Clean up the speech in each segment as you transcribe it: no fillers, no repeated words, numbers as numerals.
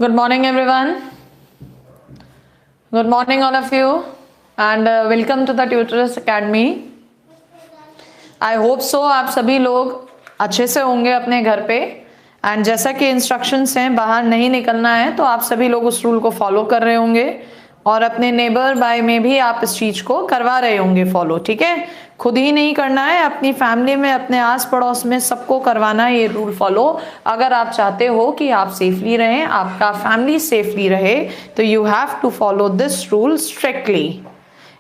Good morning, everyone. Good morning, all of you, and welcome to the Tutor's Academy. I hope so. आप सभी लोग अच्छे से होंगे अपने घर पे एंड जैसा कि इंस्ट्रक्शंस हैं बाहर नहीं निकलना है, तो आप सभी लोग उस रूल को फॉलो कर रहे होंगे और अपने नेबर बाय में भी आप इस चीज को करवा रहे होंगे फॉलो। ठीक है, खुद ही नहीं करना है, अपनी फैमिली में, अपने आस पड़ोस में सबको करवाना है ये रूल फॉलो। अगर आप चाहते हो कि आप सेफली रहें, आपका फैमिली सेफली रहे, तो you have to follow this rule strictly.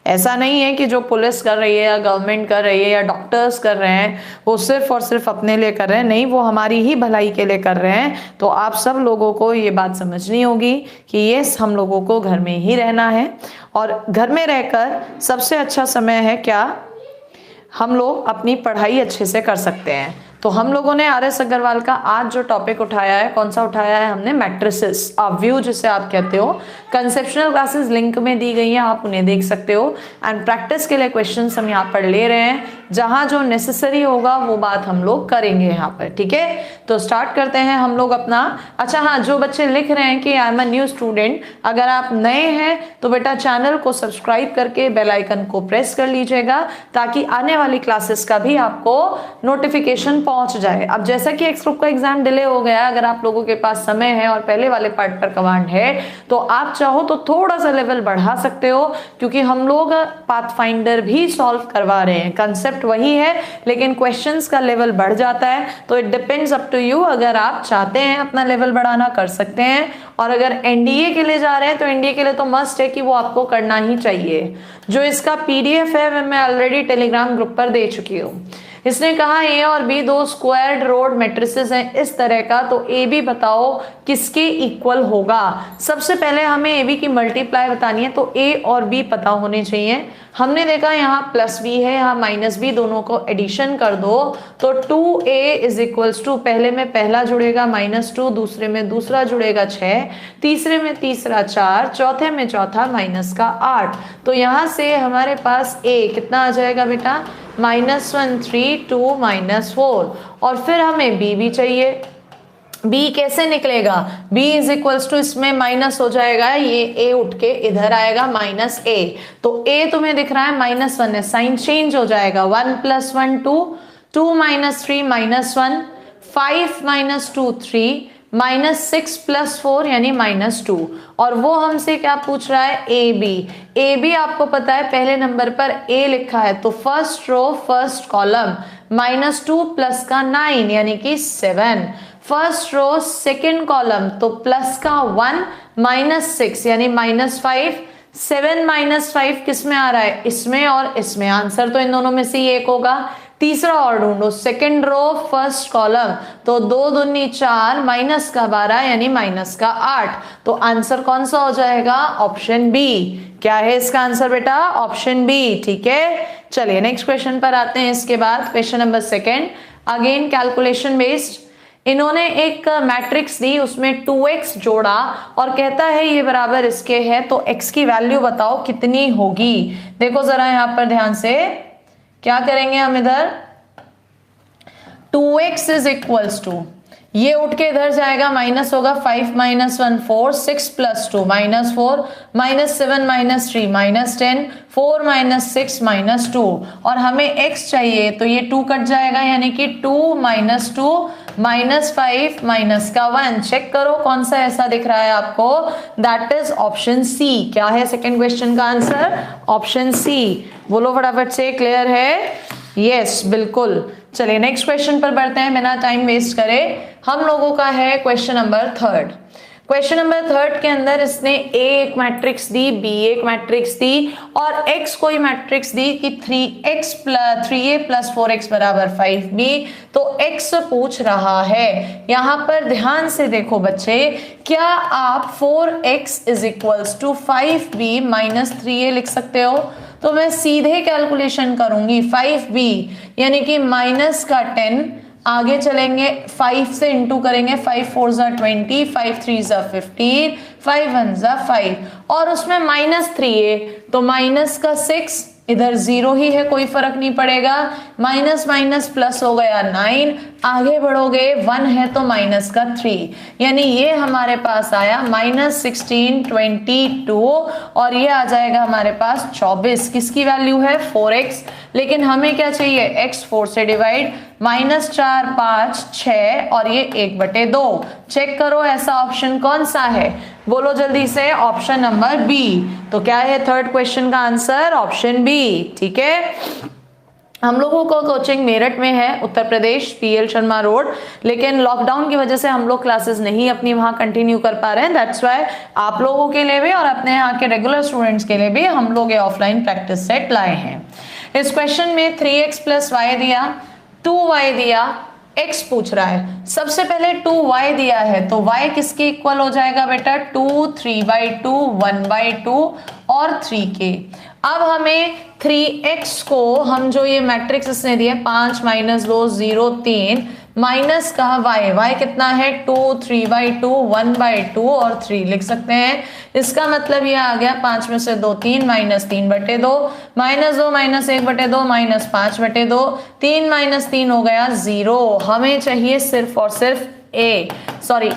ऐसा नहीं है कि जो पुलिस कर रही है या गवर्नमेंट कर रही है या डॉक्टर्स कर रहे हैं वो सिर्फ और सिर्फ अपने लिए कर रहे हैं, नहीं, वो हमारी ही भलाई के लिए कर रहे हैं। तो आप सब लोगों को ये बात समझनी होगी कि ये हम लोगों को घर में ही रहना है और घर में रहकर सबसे अच्छा समय है क्या, हम लोग अपनी पढ़ाई अच्छे से कर सकते हैं। तो हम लोगों ने आर एस अग्रवाल का आज जो टॉपिक उठाया है, कौन सा उठाया है हमने, मैट्रिसेस, व्यू जिसे आप कहते हो। कंसेप्शनल क्लासेस लिंक में दी गई हैं, आप उन्हें देख सकते हो एंड प्रैक्टिस के लिए क्वेश्चंस हम यहाँ पर ले रहे हैं। जहां जो नेसेसरी होगा वो बात हम लोग करेंगे यहाँ पर। ठीक है, तो स्टार्ट करते हैं हम लोग अपना। अच्छा हाँ, जो बच्चे लिख रहे हैं कि I am a new student, अगर आप नए हैं तो बेटा चैनल को सब्सक्राइब करके बेल आइकन को प्रेस कर लीजिएगा ताकि आने वाली क्लासेस का भी आपको नोटिफिकेशन पहुंच जाए। अब जैसा कि एक्स ग्रुप का एग्जाम डिले हो गया, अगर आप लोगों के पास समय है और पहले वाले पार्ट पर कमांड है तो आप चाहो तो थोड़ा सा लेवल बढ़ा सकते हो, क्योंकि हम लोग पाथफाइंडर भी सॉल्व करवा रहे हैं। कंसेप्ट वही है लेकिन क्वेश्चंस का लेवल बढ़ जाता है, तो it depends up to you. अगर आप चाहते हैं अपना लेवल बढ़ाना कर सकते हैं, और अगर एनडीए के लिए जा रहे हैं तो एनडीए के लिए तो मस्ट है कि वो आपको करना ही चाहिए। जो इसका पीडीएफ है मैं ऑलरेडी टेलीग्राम ग्रुप पर दे चुकी हूँ। इसने कहा ए और बी दो स्क्वायर्ड रोड मैट्रिसेस हैं इस तरह का, तो ए बी बताओ किसके इक्वल होगा। सबसे पहले हमें ए बी की मल्टीप्लाई बतानी है, तो ए और बी पता होने चाहिए। हमने देखा यहाँ प्लस बी है, यहाँ माइनस बी, दोनों को एडिशन कर दो तो 2a इज इक्वल्स टू, पहले में पहला जुड़ेगा -2, दूसरे में दूसरा जुड़ेगा 6, तीसरे में तीसरा 4, चौथे में चौथा -8। तो यहाँ से हमारे पास a कितना आ जाएगा बेटा, -1 3 2 -4। और फिर हमें b भी चाहिए। b कैसे निकलेगा, b इज इक्वल्स टू, इसमें माइनस हो जाएगा, ये a उठ के इधर आएगा -a, तो a तुम्हें दिख रहा है -1 है, साइन चेंज हो जाएगा, 1 + 1 2, 2 - 3 -1, 5 - 2 3, -6 + 4 यानी -2। और वो हमसे क्या पूछ रहा है, ए बी आपको पता है पहले नंबर पर a लिखा है, तो first row first column, -2 plus का 9 यानी कि 7, फर्स्ट रो सेकेंड कॉलम, तो प्लस का 1 -6 यानी -5, 7 -5 किस में आ रहा है, इसमें और इसमें, आंसर तो इन दोनों में से ही एक होगा। तीसरा और ढूंढो, सेकेंड रो फर्स्ट कॉलम, तो 2 दूनी 4, माइनस का 12 यानी -8, तो आंसर कौन सा हो जाएगा, ऑप्शन बी। क्या है इसका आंसर बेटा, ऑप्शन बी। ठीक है, चलिए नेक्स्ट क्वेश्चन पर आते हैं। इसके बाद question number 2, again calculation based. इन्होंने एक मैट्रिक्स दी, उसमें 2x जोड़ा और कहता है ये बराबर इसके है, तो x की वैल्यू बताओ कितनी होगी। देखो जरा यहाँ पर ध्यान से, क्या करेंगे हम इधर, 2x इज इक्वल्स टू, ये उठ के इधर जाएगा, माइनस होगा, 5 - 1 4, 6 + 2 -4, -7 - 3 -10, 4 - 6 -2, और हमें x चाहिए तो ये 2 कट जाएगा यानी कि 2 - 2 -5 -1। चेक करो कौन सा ऐसा दिख रहा है आपको, दैट इज ऑप्शन सी। क्या है सेकेंड क्वेश्चन का आंसर, ऑप्शन सी। बोलो फटाफट से, क्लियर है, यस बिल्कुल। चलिए नेक्स्ट क्वेश्चन पर बढ़ते हैं बिना टाइम वेस्ट करे। हम लोगों का है क्वेश्चन नंबर 3। क्वेश्चन नंबर 3 के अंदर इसने a एक मैट्रिक्स दी, b एक मैट्रिक्स दी और x कोई मैट्रिक्स दी कि 3a + 4x = 5b। तो x पूछ रहा है। यहां पर ध्यान से देखो बच्चे, क्या आप 4x = 5b - 3a लिख सकते हो? तो मैं सीधे कैलकुलेशन करूंगी, 5b यानी कि -10, आगे चलेंगे 5 से इंटू करेंगे, 5 4 = 20, 5 3 = 15, 5 1 = 5, और उसमें -3a तो -6 इधर 0 ही है, कोई फर्क नहीं पड़ेगा। माइनस माइनस प्लस हो गया 9, आगे बढ़ोगे 1 है तो माइनस का 3, यानी ये हमारे पास आया -1622 और ये आ जाएगा हमारे पास 24। किसकी वैल्यू है? 4x। लेकिन हमें क्या चाहिए? x 4 से डिवाइड, -4 5 6 और ये 1/2। चेक करो ऐसा ऑप्शन कौन सा है, बोलो जल्दी से। Option number B. तो क्या है थर्ड क्वेश्चन का आंसर? Option B. ठीक है, हम लोगों को कोचिंग मेरठ में है, उत्तर प्रदेश, PL शर्मा रोड, लेकिन लॉकडाउन की वजह से हम लोग क्लासेस नहीं अपनी वहां कंटिन्यू कर पा रहे हैं। दैट्स वाई आप लोगों के लिए भी और अपने यहाँ के रेगुलर स्टूडेंट्स के लिए भी हम लोग ये ऑफलाइन प्रैक्टिस सेट लाए हैं। इस क्वेश्चन में 3x + y दिया, 2y दिया, x पूछ रहा है। सबसे पहले 2y दिया है तो y किसके इक्वल हो जाएगा बेटा? 2, 3/2, 1/2 और 3 के। अब हमें 3x को हम जो ये मैट्रिक्स इसने दिया 5 - 2 0 3 माइनस का y कितना है? 2, 3/2, 1/2 और 3 लिख सकते हैं। इसका मतलब ये आ गया 5 में से 2 3 -3/2 -2 -1/2 -5/2 3 - 3 हो गया 0। हमें चाहिए सिर्फ और सिर्फ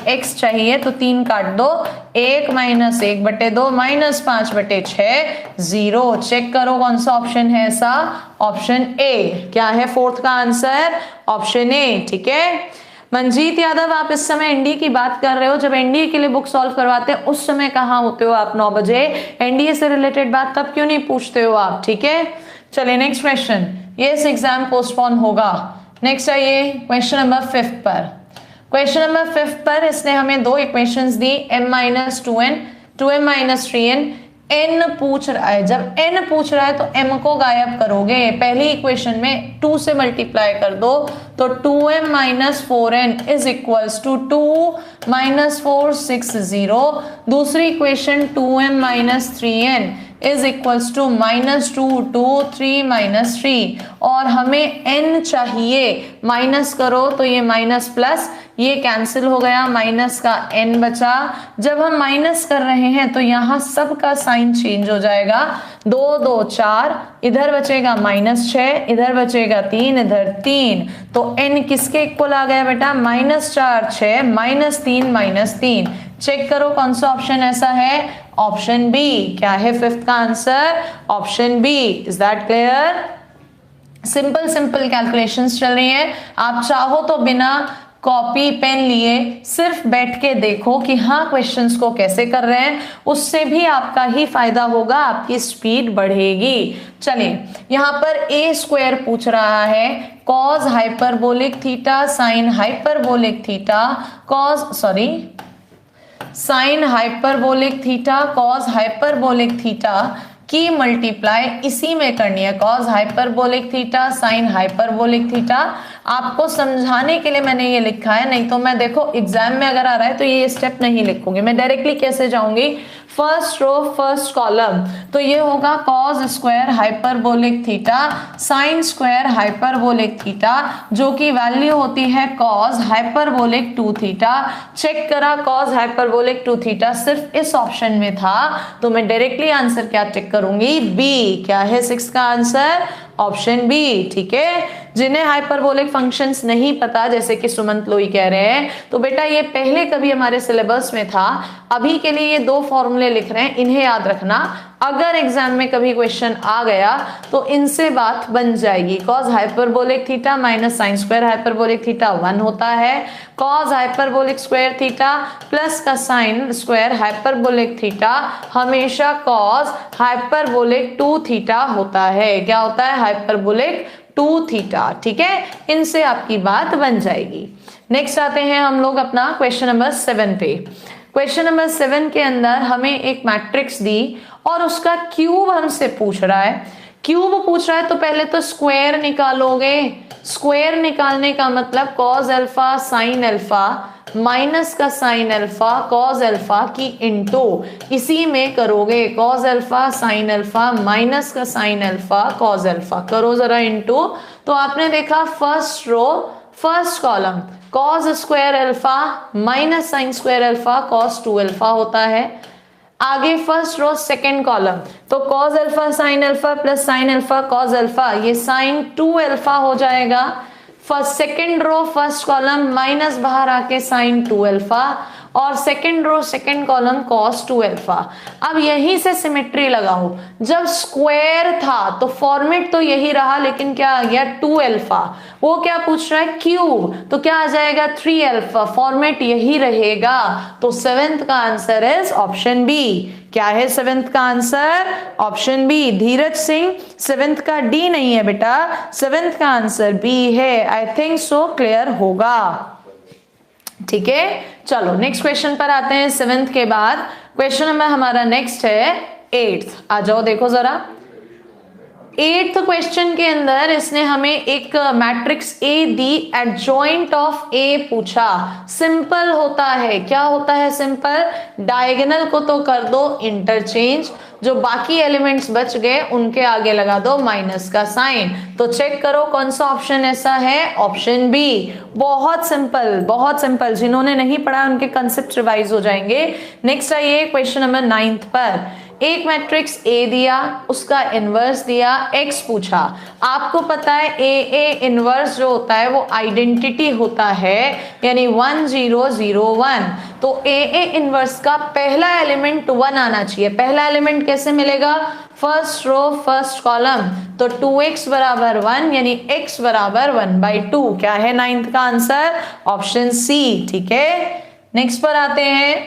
x चाहिए तो 3 काट दो, 1 - 1/2 -5/6 0। चेक करो कौन सा ऑप्शन है ऐसा? Option A. क्या है फोर्थ का आंसर? Option A. ठीक है, मंजीत यादव आप इस समय एनडीए की बात कर रहे हो, जब एनडीए के लिए बुक सॉल्व करवाते हैं उस समय कहाँ होते हो आप? 9 बजे। एनडीए से रिलेटेड बात तब क्यों नहीं पूछते हो आप? ठीक है, चलिए नेक्स्ट क्वेश्चन। ये एग्जाम पोस्टपोन होगा। नेक्स्ट आइए क्वेश्चन नंबर 5 पर। क्वेश्चन नंबर 5 पर इसने हमें दो इक्वेशंस दी, m - 2n 2m - 3n। n पूछ रहा है, जब n पूछ रहा है तो m को गायब करोगे। पहली इक्वेशन में 2 से मल्टीप्लाई कर दो तो 2m - 4n is equals to 2 - 4 6 0। दूसरी equation 2m - 3n is equals to -2 2 3 - 3 और हमें n चाहिए। माइनस करो तो ये माइनस प्लस ये कैंसिल हो गया, माइनस का n बचा। जब हम माइनस कर रहे हैं तो यहाँ सबका साइन चेंज हो जाएगा। 2 2 4, इधर बचेगा -6, इधर बचेगा 3, इधर 3। तो n किसके इक्वल आ गया बेटा? -4 6 -3 -3। चेक करो कौन सा ऑप्शन ऐसा है? Option B. क्या है फिफ्थ का answer? Option B. Is that clear? Simple calculations चल रही हैं। आप चाहो तो बिना कॉपी पेन लिए सिर्फ बैठ के देखो कि हाँ क्वेश्चंस को कैसे कर रहे हैं, उससे भी आपका ही फायदा होगा, आपकी स्पीड बढ़ेगी। चलिए यहाँ पर a² पूछ रहा है, cos hyperbolic theta sine hyperbolic theta sine hyperbolic theta cos hyperbolic theta की मल्टीप्लाई इसी में करनी है। Cos hyperbolic theta sine hyperbolic theta आपको समझाने के लिए मैंने ये लिखा है, नहीं तो मैं देखो एग्जाम में अगर आ रहा है तो ये स्टेप नहीं लिखूंगी, मैं डायरेक्टली कैसे जाऊंगी? फर्स्ट रो फर्स्ट कॉलम, तो ये होगा cause square hyperbolic theta sine square hyperbolic theta, जो कि वैल्यू होती है कॉज हाइपरबोलिक 2 थीटा। चेक करा कॉज हाइपरबोलिक 2 थीटा सिर्फ इस ऑप्शन में था, तो मैं डायरेक्टली आंसर क्या टिक करूंगी? बी। क्या है 6 का आंसर? Option B. ठीक है, जिन्हें हाइपरबोलिक फंक्शंस नहीं पता, जैसे कि सुमंत लोई कह रहे हैं, तो बेटा ये पहले कभी हमारे सिलेबस में था, अभी के लिए ये 2 फॉर्मूले लिख रहे हैं, इन्हें याद रखना। अगर एग्जाम में कभी क्वेश्चन आ गया तो इनसे बात बन जाएगी। Cos hyperbolic theta minus sine square hyperbolic theta 1 होता है। Cos hyperbolic square theta plus का साइन स्क्वायर हाइपरबोलिक थीटा हमेशा कॉज हाइपरबोलिक 2 थीटा होता है। क्या होता है? Hyperbolic 2 theta. ठीक है, इनसे आपकी बात बन जाएगी। नेक्स्ट आते हैं हम लोग अपना क्वेश्चन नंबर 7 पे। क्वेश्चन नंबर 7 के अंदर हमें एक मैट्रिक्स दी और उसका क्यूब हमसे पूछ रहा है। क्यूब पूछ रहा है तो पहले तो स्क्वायर निकालोगे। स्क्वायर निकालने का मतलब cos alpha sine alpha minus का साइन अल्फा कॉज अल्फा की इंटू इसी में करोगे। Cos alpha sine alpha minus का साइन अल्फा कॉज अल्फा करो जरा इंटू, तो आपने देखा first row first column cos square alpha minus sine square alpha cos 2 alpha होता है। आगे फर्स्ट रो सेकेंड कॉलम, तो cos alpha sine alpha plus sine alpha cos alpha, ये साइन 2 अल्फा हो जाएगा। First second row first column minus बाहर आके sine 2 alpha, और second row second column cos 2 alpha. अब यहीं से सिमेट्री लगाओ, जब स्क्वायर था तो फॉर्मेट तो यही रहा, लेकिन क्या आ गया 2 अल्फा, वो क्या पूछ रहा है क्यूब, तो क्या आ जाएगा 3 अल्फा, फॉर्मेट यही रहेगा। तो सेवेंथ का आंसर इज ऑप्शन बी। क्या है सेवेंथ का answer? Option B. Dheeraj Singh, seventh का डी नहीं है बेटा, सेवेंथ का आंसर बी है। आई थिंक सो क्लियर होगा, ठीक है। चलो नेक्स्ट क्वेश्चन पर आते हैं। सेवेंथ के बाद क्वेश्चन नंबर हमारा नेक्स्ट है एट्थ। आ जाओ देखो जरा, एट्थ क्वेश्चन के अंदर इसने हमें एक मैट्रिक्स ए दी, एडजॉइंट ऑफ ए पूछा। सिंपल होता है, क्या होता है सिंपल? डायगोनल को तो कर दो इंटरचेंज, जो बाकी एलिमेंट्स बच गए उनके आगे लगा दो माइनस का साइन। तो चेक करो कौन सा ऑप्शन ऐसा है, ऑप्शन बी। बहुत सिंपल, बहुत सिंपल, जिन्होंने नहीं पढ़ा उनके कंसेप्ट रिवाइज हो जाएंगे। नेक्स्ट आइए क्वेश्चन नंबर 9 पर। एक मैट्रिक्स ए दिया, उसका इनवर्स दिया, एक्स पूछा। आपको पता है ए इनवर्स जो होता है वो आइडेंटिटी होता है, यानी 1 0 0 1। तो ए इनवर्स का पहला एलिमेंट 1 आना चाहिए। पहला एलिमेंट कैसे मिलेगा? फर्स्ट रो फर्स्ट कॉलम, तो 2x बराबर 1, यानी x बराबर 1/2। क्या है 9th का आंसर? ऑप्शन सी, ठीक है। नेक्स्ट पर आते हैं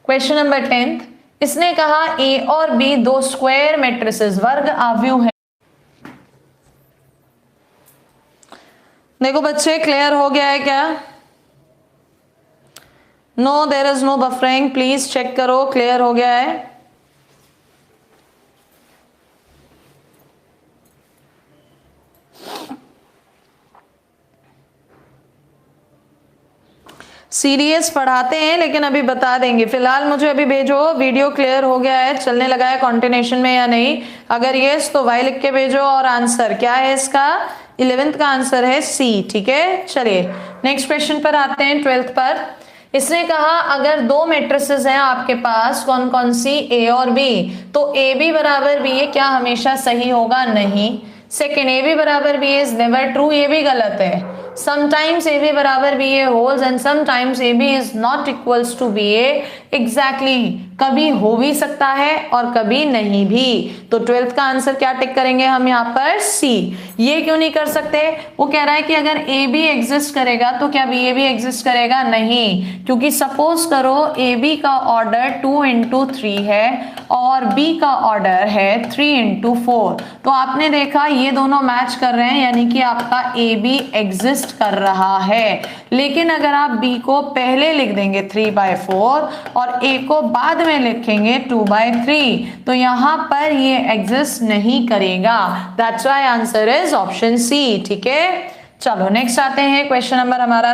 क्वेश्चन नंबर 10th। इसने कहा ए और बी दो स्क्वायर मैट्रिसेस वर्ग आव्यूह है। देखो बच्चे, क्लियर हो गया है क्या? No, there is no buffering, please check करो क्लियर हो गया है। सीरियस पढ़ाते हैं लेकिन अभी बता देंगे, फिलहाल मुझे अभी भेजो वीडियो क्लियर हो गया है, चलने लगा है कॉन्टिन्यूशन में या नहीं। अगर यस तो वाई लिख के भेजो, और आंसर क्या है इसका? 11th का आंसर है सी, ठीक है। चलिए नेक्स्ट क्वेश्चन पर आते हैं 12th पर। इसने कहा अगर दो मैट्रिसेस हैं आपके पास, कौन कौन सी? ए और बी, तो ए बी बराबर बी है, क्या हमेशा सही होगा? नहीं। सेकेंड, ए बी बराबर बी इज नेवर ट्रू, ये भी गलत है। समटाइम्स ए बी बराबर B A holds and sometimes A B is not equals to B A. Exactly, कभी हो भी सकता है और कभी नहीं भी। तो 12th का आंसर क्या टिक करेंगे हम यहाँ पर? सी। ये क्यों नहीं कर सकते? वो कह रहा है कि अगर ए बी एग्जिस्ट करेगा तो क्या बी ए भी एग्जिस्ट करेगा? नहीं, क्योंकि सपोज करो ए बी का ऑर्डर 2 into 3 है और बी का ऑर्डर है 3 into 4। तो आपने देखा ये दोनों मैच कर रहे हैं, यानी कि आपका ए बी एग्जिस्ट कर रहा है। लेकिन अगर आप बी को पहले लिख देंगे 3/4 और ए को बाद में लिखेंगे 2/3, तो यहां पर ये एग्जिस्ट नहीं करेगा। That's why answer is option C, ठीक है। चलो नेक्स्ट आते हैं क्वेश्चन नंबर हमारा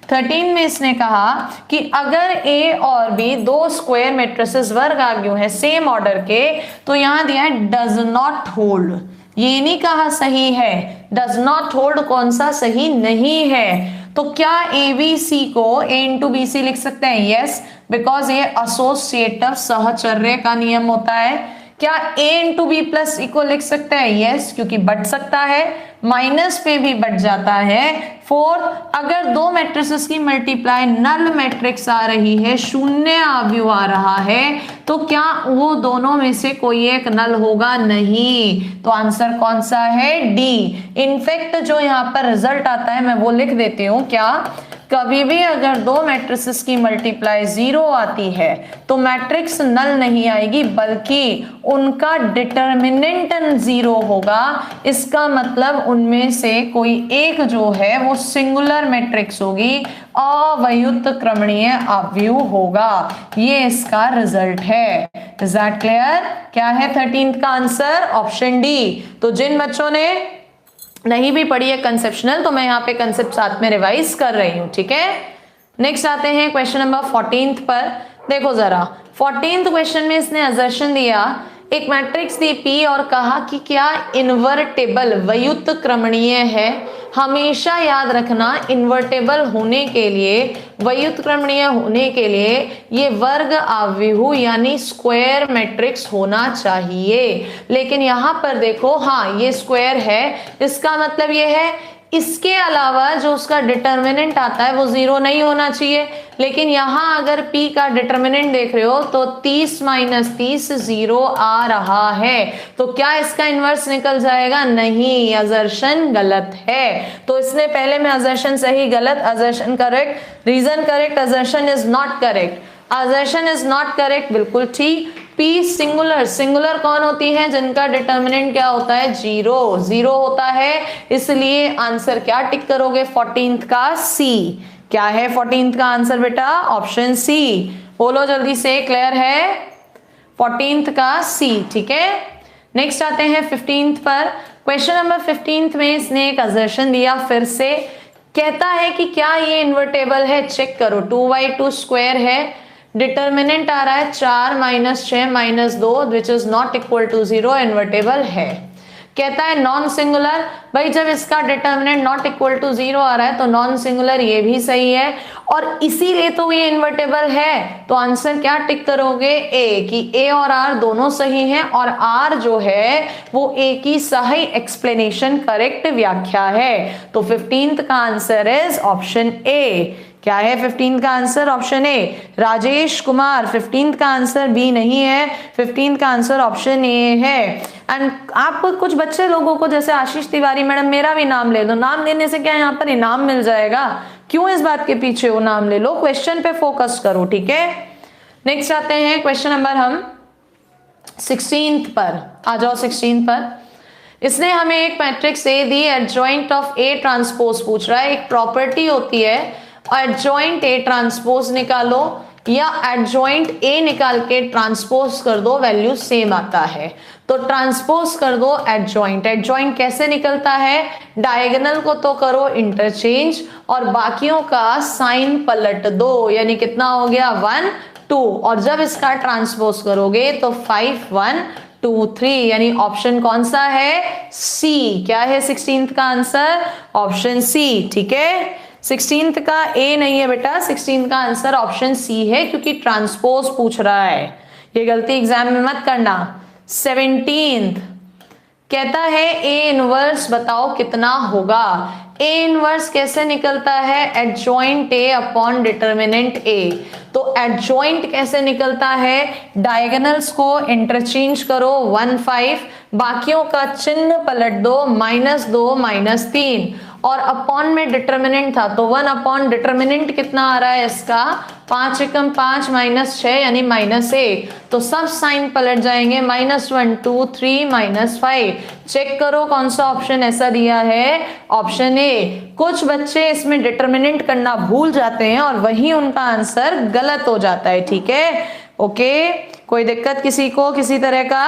13 में इसने कहा कि अगर ए और बी दो स्क्वायर मैट्रिसेस वर्ग आव्यूह है सेम ऑर्डर के, तो यहां दिया है डज नॉट होल्ड। ये नहीं कहा सही है, डज नॉट होल्ड कौन सा सही नहीं है। तो क्या ए बी सी को ए इंटू बी सी लिख सकते हैं? यस, बिकॉज ये एसोसिएटिव सहचर्य का नियम होता है। क्या ए इंटू बी प्लस सी को लिख सकते हैं? यस, क्योंकि बढ़ सकता है, माइनस पे भी बढ़ जाता है। फोर्थ, अगर दो मैट्रिसेस की मल्टीप्लाई नल मैट्रिक्स आ रही है, शून्य आव्यूह आ रहा है, तो क्या वो दोनों में से कोई एक नल होगा? नहीं। तो आंसर कौन सा है? डी। इनफैक्ट जो यहाँ पर रिजल्ट आता है मैं वो लिख देती हूँ। क्या? कभी भी अगर दो मैट्रिसेस की मल्टीप्लाई 0 आती है तो मैट्रिक्स नल नहीं आएगी, बल्कि उनका डिटर्मिनेंट 0 होगा। इसका मतलब उनमें से कोई एक जो है वो सिंगुलर मैट्रिक्स होगी, अवयुक्त क्रमणीय आव्यूह होगा। ये इसका रिजल्ट है। Is that clear? क्या है 13th का आंसर? Option D. तो जिन बच्चों ने नहीं भी पढ़ी है कंसेप्शनल, तो मैं यहाँ पे कंसेप्ट साथ में रिवाइज कर रही हूँ, ठीक है। नेक्स्ट आते हैं क्वेश्चन नंबर 14 पर। देखो जरा, 14th क्वेश्चन में इसने असर्शन दिया, एक मैट्रिक्स दी P और कहा कि क्या इन्वर्टेबल व्युत्क्रमणीय है। हमेशा याद रखना इन्वर्टेबल होने के लिए, व्युत्क्रमणीय होने के लिए ये वर्ग आव्यूह यानी स्क्वायर मैट्रिक्स होना चाहिए। लेकिन यहां पर देखो, हाँ ये स्क्वायर है, इसका मतलब ये है इसके अलावा जो उसका डिटर्मिनेंट आता है वो 0 नहीं होना चाहिए। लेकिन यहां अगर p का डिटर्मिनेंट देख रहे हो तो 30 माइनस 30 0 आ रहा है, तो क्या इसका इन्वर्स निकल जाएगा? नहीं, असर्शन गलत है। तो इसने पहले में असर्शन सही गलत, assertion correct, reason correct, assertion is not correct, assertion is not correct, बिल्कुल ठीक। पी सिंगुलर, सिंगुलर कौन होती है? जिनका डिटर्मिनेंट क्या होता है? 0 0 होता है, इसलिए आंसर क्या टिक करोगे? 14th का सी। क्या है 14th का आंसर बेटा? Option C. बोलो जल्दी से, क्लियर है? 14th का सी, ठीक है। नेक्स्ट आते हैं 15th पर। क्वेश्चन नंबर 15th में इसने एक असर्शन दिया, फिर से कहता है कि क्या ये इन्वर्टेबल है? चेक करो, 2/2 स्क्वायर है, डिटर्मिनेंट आ रहा है 4 minus 6 minus 2 which is not equal to 0, invertible है। कहता है नॉन सिंगुलर, भाई जब इसका डिटर्मिनेंट नॉट इक्वल टू 0 आ रहा है तो नॉन सिंगुलर ये भी सही है, और इसीलिए तो ये इन्वर्टेबल है। तो आंसर क्या टिक करोगे? ए, कि ए और आर दोनों सही हैं, और आर जो है वो ए की सही एक्सप्लेनेशन, करेक्ट व्याख्या है। तो 15th का आंसर इज ऑप्शन ए। क्या है 15th का answer? Option A. Rajesh Kumar, 15th का आंसर बी नहीं है, 15th का आंसर ऑप्शन ए है। एंड आप कुछ बच्चे लोगों को, जैसे आशीष तिवारी मैडम, मेरा भी नाम ले दो, नाम लेने से क्या यहाँ पर इनाम मिल जाएगा? क्यों इस बात के पीछे हो? नाम ले लो, क्वेश्चन पे फोकस करो, ठीक है। नेक्स्ट आते हैं क्वेश्चन नंबर हम 16th पर। आ जाओ 16th पर। इसने हमें एक मैट्रिक्स ए दी, एडजॉइंट ऑफ ए ट्रांसपोज पूछ रहा है। एक प्रॉपर्टी होती है, एडजॉइंट ए ट्रांसपोज निकालो या एडजॉइंट ए निकाल के ट्रांसपोज कर दो, वैल्यू सेम आता है। तो ट्रांसपोज कर दो एडजॉइंट। एडजॉइंट कैसे निकलता है? डायगोनल को तो करो इंटरचेंज और बाकियों का साइन पलट दो, यानी कितना हो गया? 1 2, और जब इसका ट्रांसपोज करोगे तो 5 1 2 3, यानी ऑप्शन कौन सा है? सी। क्या है 16th का आंसर? ऑप्शन सी, ठीक है। 16th का ए नहीं है बेटा, 16th का आंसर ऑप्शन सी है, क्योंकि ट्रांसपोज पूछ रहा है। ये गलती एग्जाम में मत करना। 17th कहता है ए इनवर्स बताओ कितना होगा। ए इनवर्स कैसे निकलता है? एडजॉइंट ए अपॉन डिटर्मिनेंट ए। तो एडजॉइंट कैसे निकलता है? डायगोनल्स को इंटरचेंज करो 1 5, बाकियों का चिन्ह पलट दो, -2 -3, और अपॉन में डिटर्मिनेंट था तो 1 अपॉन डिटर्मिनेंट कितना आ रहा है इसका? 5 एकम 5 -6 यानी -1, तो सब साइन पलट जाएंगे, -1 2 3 -5। चेक करो कौन सा ऑप्शन ऐसा दिया है? Option A. कुछ बच्चे इसमें डिटर्मिनेंट करना भूल जाते हैं और वही उनका आंसर गलत हो जाता है, ठीक है। ओके, कोई दिक्कत किसी को किसी तरह का?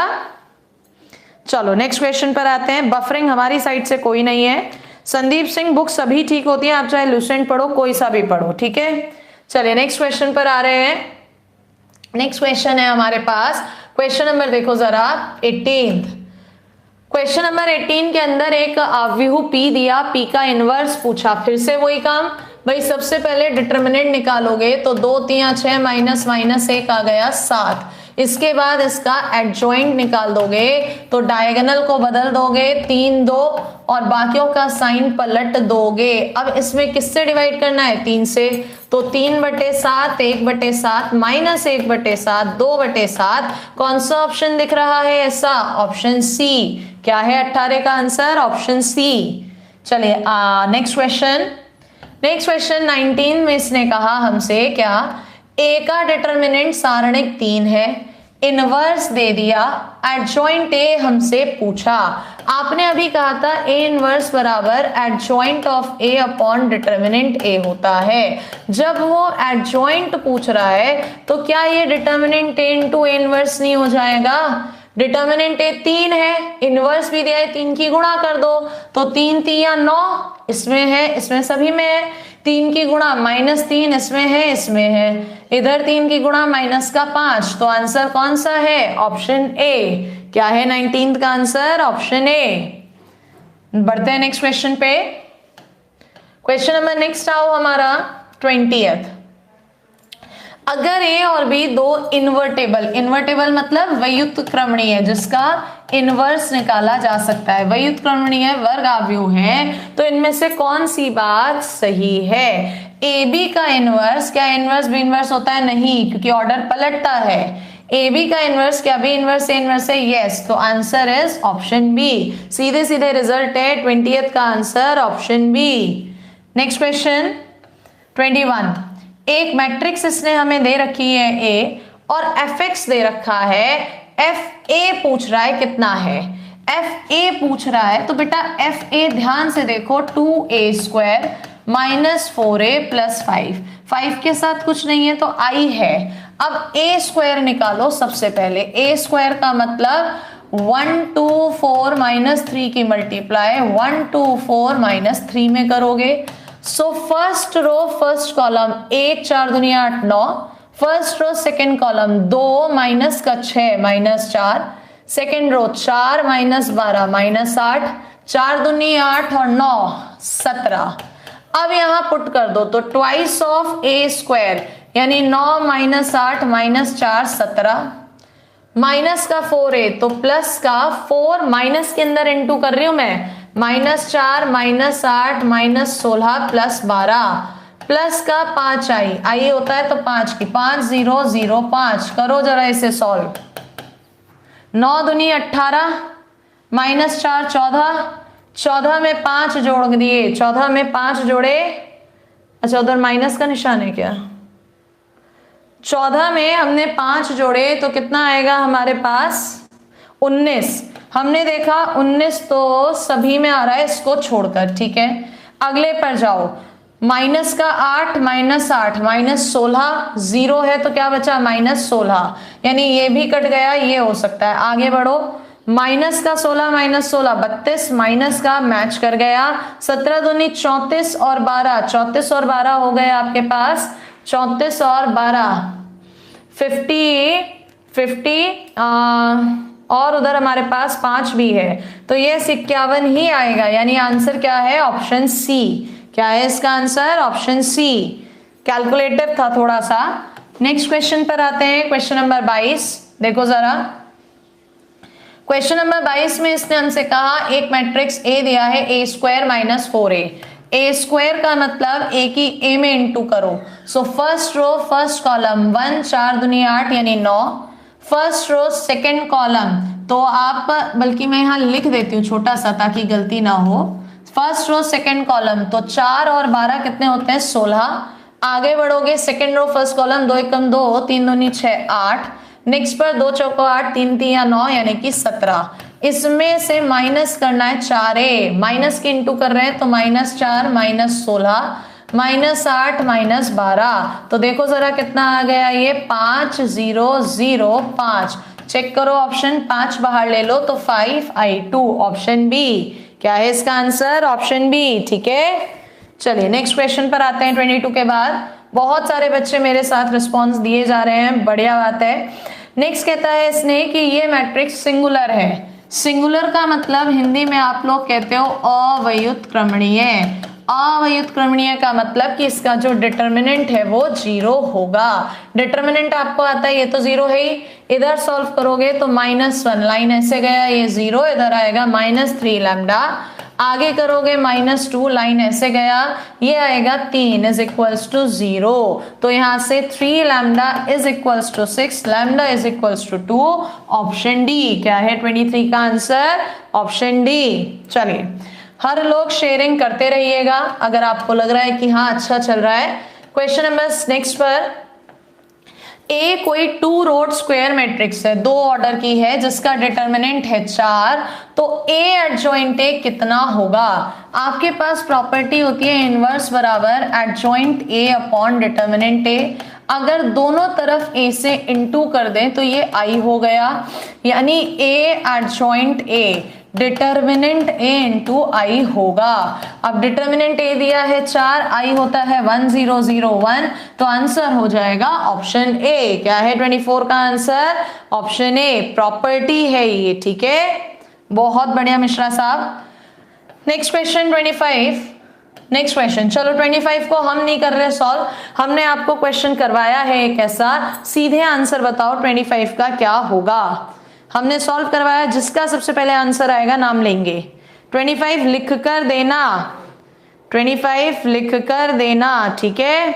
चलो नेक्स्ट क्वेश्चन पर आते हैं। बफरिंग हमारी साइड से कोई नहीं है। संदीप सिंह, बुक सभी ठीक होती है, आप चाहे लूसेंट पढ़ो, कोई सा भी पढ़ो, ठीक है। चलिए नेक्स्ट क्वेश्चन पर आ रहे हैं। नेक्स्ट क्वेश्चन है हमारे पास, क्वेश्चन नंबर देखो जरा 18th। क्वेश्चन नंबर 18 के अंदर एक आव्यूह पी दिया, पी का इनवर्स पूछा। फिर से वही काम, भाई सबसे पहले डिटर्मिनेंट निकालोगे तो 2 3 6 -1 आ गया 7। इसके बाद इसका एडजॉइंट निकाल दोगे तो डायगोनल को बदल दोगे 3 2 और बाकियों का साइन पलट दोगे। अब इसमें किससे डिवाइड करना है? 3 से, तो 3/7 1/7 -1/7 2/7। कौन सा ऑप्शन दिख रहा है ऐसा? Option C. क्या है 18 का आंसर? ऑप्शन सी। चलिए नेक्स्ट क्वेश्चन। नेक्स्ट क्वेश्चन 19 में इसने कहा हमसे क्या? ए का डिटर्मिनेंट सारणिक 3 है, इनवर्स दे दिया, एडजॉइंट ए हमसे पूछा। आपने अभी कहा था ए इनवर्स बराबर adjoint of A upon determinant A होता है। जब वो एडजॉइंट पूछ रहा है तो क्या ये determinant A into A inverse नहीं हो जाएगा? डिटर्मिनेंट ए 3 है, इनवर्स भी दिया है 3 की गुणा कर दो, तो 3 3 9 इसमें है, इसमें सभी में है। 3 की गुणा -3 इसमें है, इसमें है, इधर 3 की गुणा -5, तो आंसर कौन सा है? Option A. क्या है 19th का आंसर? Option A. बढ़ते हैं नेक्स्ट क्वेश्चन पे। क्वेश्चन नंबर नेक्स्ट आओ हमारा 20th। अगर ए और बी दो इन्वर्टेबल मतलब व्युत्क्रमणीय जिसका इनवर्स निकाला जा सकता है, व्युत्क्रमणीय वर्ग आव्यूह है, तो इनमें से कौन सी बात सही है? ए बी का इनवर्स, क्या इनवर्स बी इनवर्स होता है? नहीं, क्योंकि ऑर्डर पलटता है। ए बी का इनवर्स क्या बी इनवर्स ए इनवर्स है? यस, तो आंसर इज ऑप्शन बी। सीधे सीधे रिजल्ट है 20th का answer option B. Next question 21। एक मैट्रिक्स इसने हमें दे रखी है ए और एफ एक्स दे रखा है, एफ ए पूछ रहा है कितना है? एफ ए पूछ रहा है तो बेटा एफ ए ध्यान से देखो 2a² माइनस 4a प्लस 5 के साथ कुछ नहीं है तो आई है। अब ए स्क्वायर निकालो सबसे पहले। ए स्क्वायर का मतलब 1 2 4 माइनस 3 की मल्टीप्लाई 1 2 4 माइनस 3 में करोगे। So first row first column 1 4 दूनी 8 9, first row second column 2 minus का 6 minus 4, second row 4 minus 12 minus 8, 4 दूनी 8 और 9 17। अब यहां पुट कर दो तो ट्वाइस ऑफ ए स्क्वायर यानी 9 माइनस 8 माइनस 4 17, माइनस का 4a तो प्लस का 4 माइनस के अंदर इनटू कर रही हूं मैं, minus 4 minus 8 minus 16 plus 12 plus का 5 आई होता है तो 5 की 5 0 0 5। करो जरा इसे सॉल्व। 9 दूनी 18 माइनस 4 14, 14 में 5 जोड़ दिए, 14 में 5 जोड़े, अच्छा उधर माइनस का निशान है क्या? 14 में हमने 5 जोड़े तो कितना आएगा हमारे पास? 19। हमने देखा 19 तो सभी में आ रहा है इसको छोड़कर, ठीक है। अगले पर जाओ, माइनस का 8 माइनस 8 माइनस 16 0 है तो क्या बचा? माइनस 16, यानी ये भी कट गया, ये हो सकता है। आगे बढ़ो, माइनस का 16 माइनस 16 32, माइनस का मैच कर गया। 17 दूनी 34 और 12, 34 और 12 हो गए आपके पास 34 और 12 50 और उधर हमारे पास 5 भी है तो ये 51 ही आएगा, यानी आंसर क्या है? Option C. क्या है इसका आंसर? ऑप्शन सी। कैलकुलेटिव था थोड़ा सा। नेक्स्ट क्वेश्चन पर आते हैं, क्वेश्चन नंबर 22। देखो जरा, क्वेश्चन नंबर 22 में इसने हमसे कहा एक मैट्रिक्स ए दिया है A square minus 4a। A square का मतलब ए की ए में इंटू करो। So first row first column 1 4 दूनी 8 यानी 9, फर्स्ट रो सेकेंड कॉलम तो आप, बल्कि मैं यहाँ लिख देती हूँ छोटा सा ताकि गलती ना हो। फर्स्ट रो सेकेंड कॉलम तो 4 और 12 कितने होते हैं? 16। आगे बढ़ोगे, सेकेंड रो फर्स्ट कॉलम 2 एकम 2 3 दूनी 6 8, नेक्स्ट पर 2 चौको 8 3 3 9 यानी कि 17। इसमें से माइनस करना है 4a, माइनस के इंटू कर रहे हैं तो माइनस 4 माइनस 16 माइनस 8 माइनस 12, तो देखो जरा कितना आ गया ये 5 0 0 5। चेक करो ऑप्शन 5 बाहर ले लो तो 5i2, ऑप्शन बी। क्या है इसका आंसर? ऑप्शन बी, ठीक है। चलिए नेक्स्ट क्वेश्चन पर आते हैं 22 के बाद। बहुत सारे बच्चे मेरे साथ रिस्पॉन्स दिए जा रहे हैं, बढ़िया बात है। नेक्स्ट कहता है इसने कि ये मैट्रिक्स सिंगुलर है। सिंगुलर का मतलब हिंदी में आप लोग कहते हो अव्युत्क्रमणीय। अव्युत्क्रमणीय का मतलब कि इसका जो डिटर्मिनेंट है वो 0 होगा। डिटर्मिनेंट आपको आता है, ये तो 0 है ही। इधर सॉल्व करोगे तो -1 लाइन ऐसे गया, ये 0, इधर आएगा -3 लैम्डा। आगे करोगे -2 लाइन ऐसे गया, ये आएगा 3 इज इक्वल्स टू 0। तो यहां से 3 lambda is equals to 6, lambda is equals to 2, option D. क्या है 23 का आंसर? Option D. चलिए, हर लोग शेयरिंग करते रहिएगा अगर आपको लग रहा है कि हाँ अच्छा चल रहा है। क्वेश्चन नंबर नेक्स्ट पर, ए कोई 2 रोड स्क्वायर मैट्रिक्स है, 2 ऑर्डर की है जिसका डिटर्मिनेंट है 4, तो ए एडजॉइंट ए कितना होगा? आपके पास प्रॉपर्टी होती है इनवर्स बराबर एडजॉइंट ए अपॉन डिटर्मिनेंट ए। अगर दोनों तरफ ए से इनटू कर दें तो ये आई हो गया, यानी A adjoint A determinant A into I होगा। अब डिटर्मिनेंट ए दिया है 4, आई होता है 1 0 0 1, तो आंसर हो जाएगा ऑप्शन ए। क्या है 24 का आंसर? ऑप्शन ए, प्रॉपर्टी है ये, ठीक है। बहुत बढ़िया मिश्रा साहब। Next question 25। नेक्स्ट क्वेश्चन, चलो 25 को हम नहीं कर रहे सॉल्व, हमने आपको क्वेश्चन करवाया है एक ऐसा, सीधे आंसर बताओ 25 का क्या होगा। हमने सॉल्व करवाया, जिसका सबसे पहले आंसर आएगा नाम लेंगे। 25 लिख कर देना, 25 लिख कर देना, ठीक है,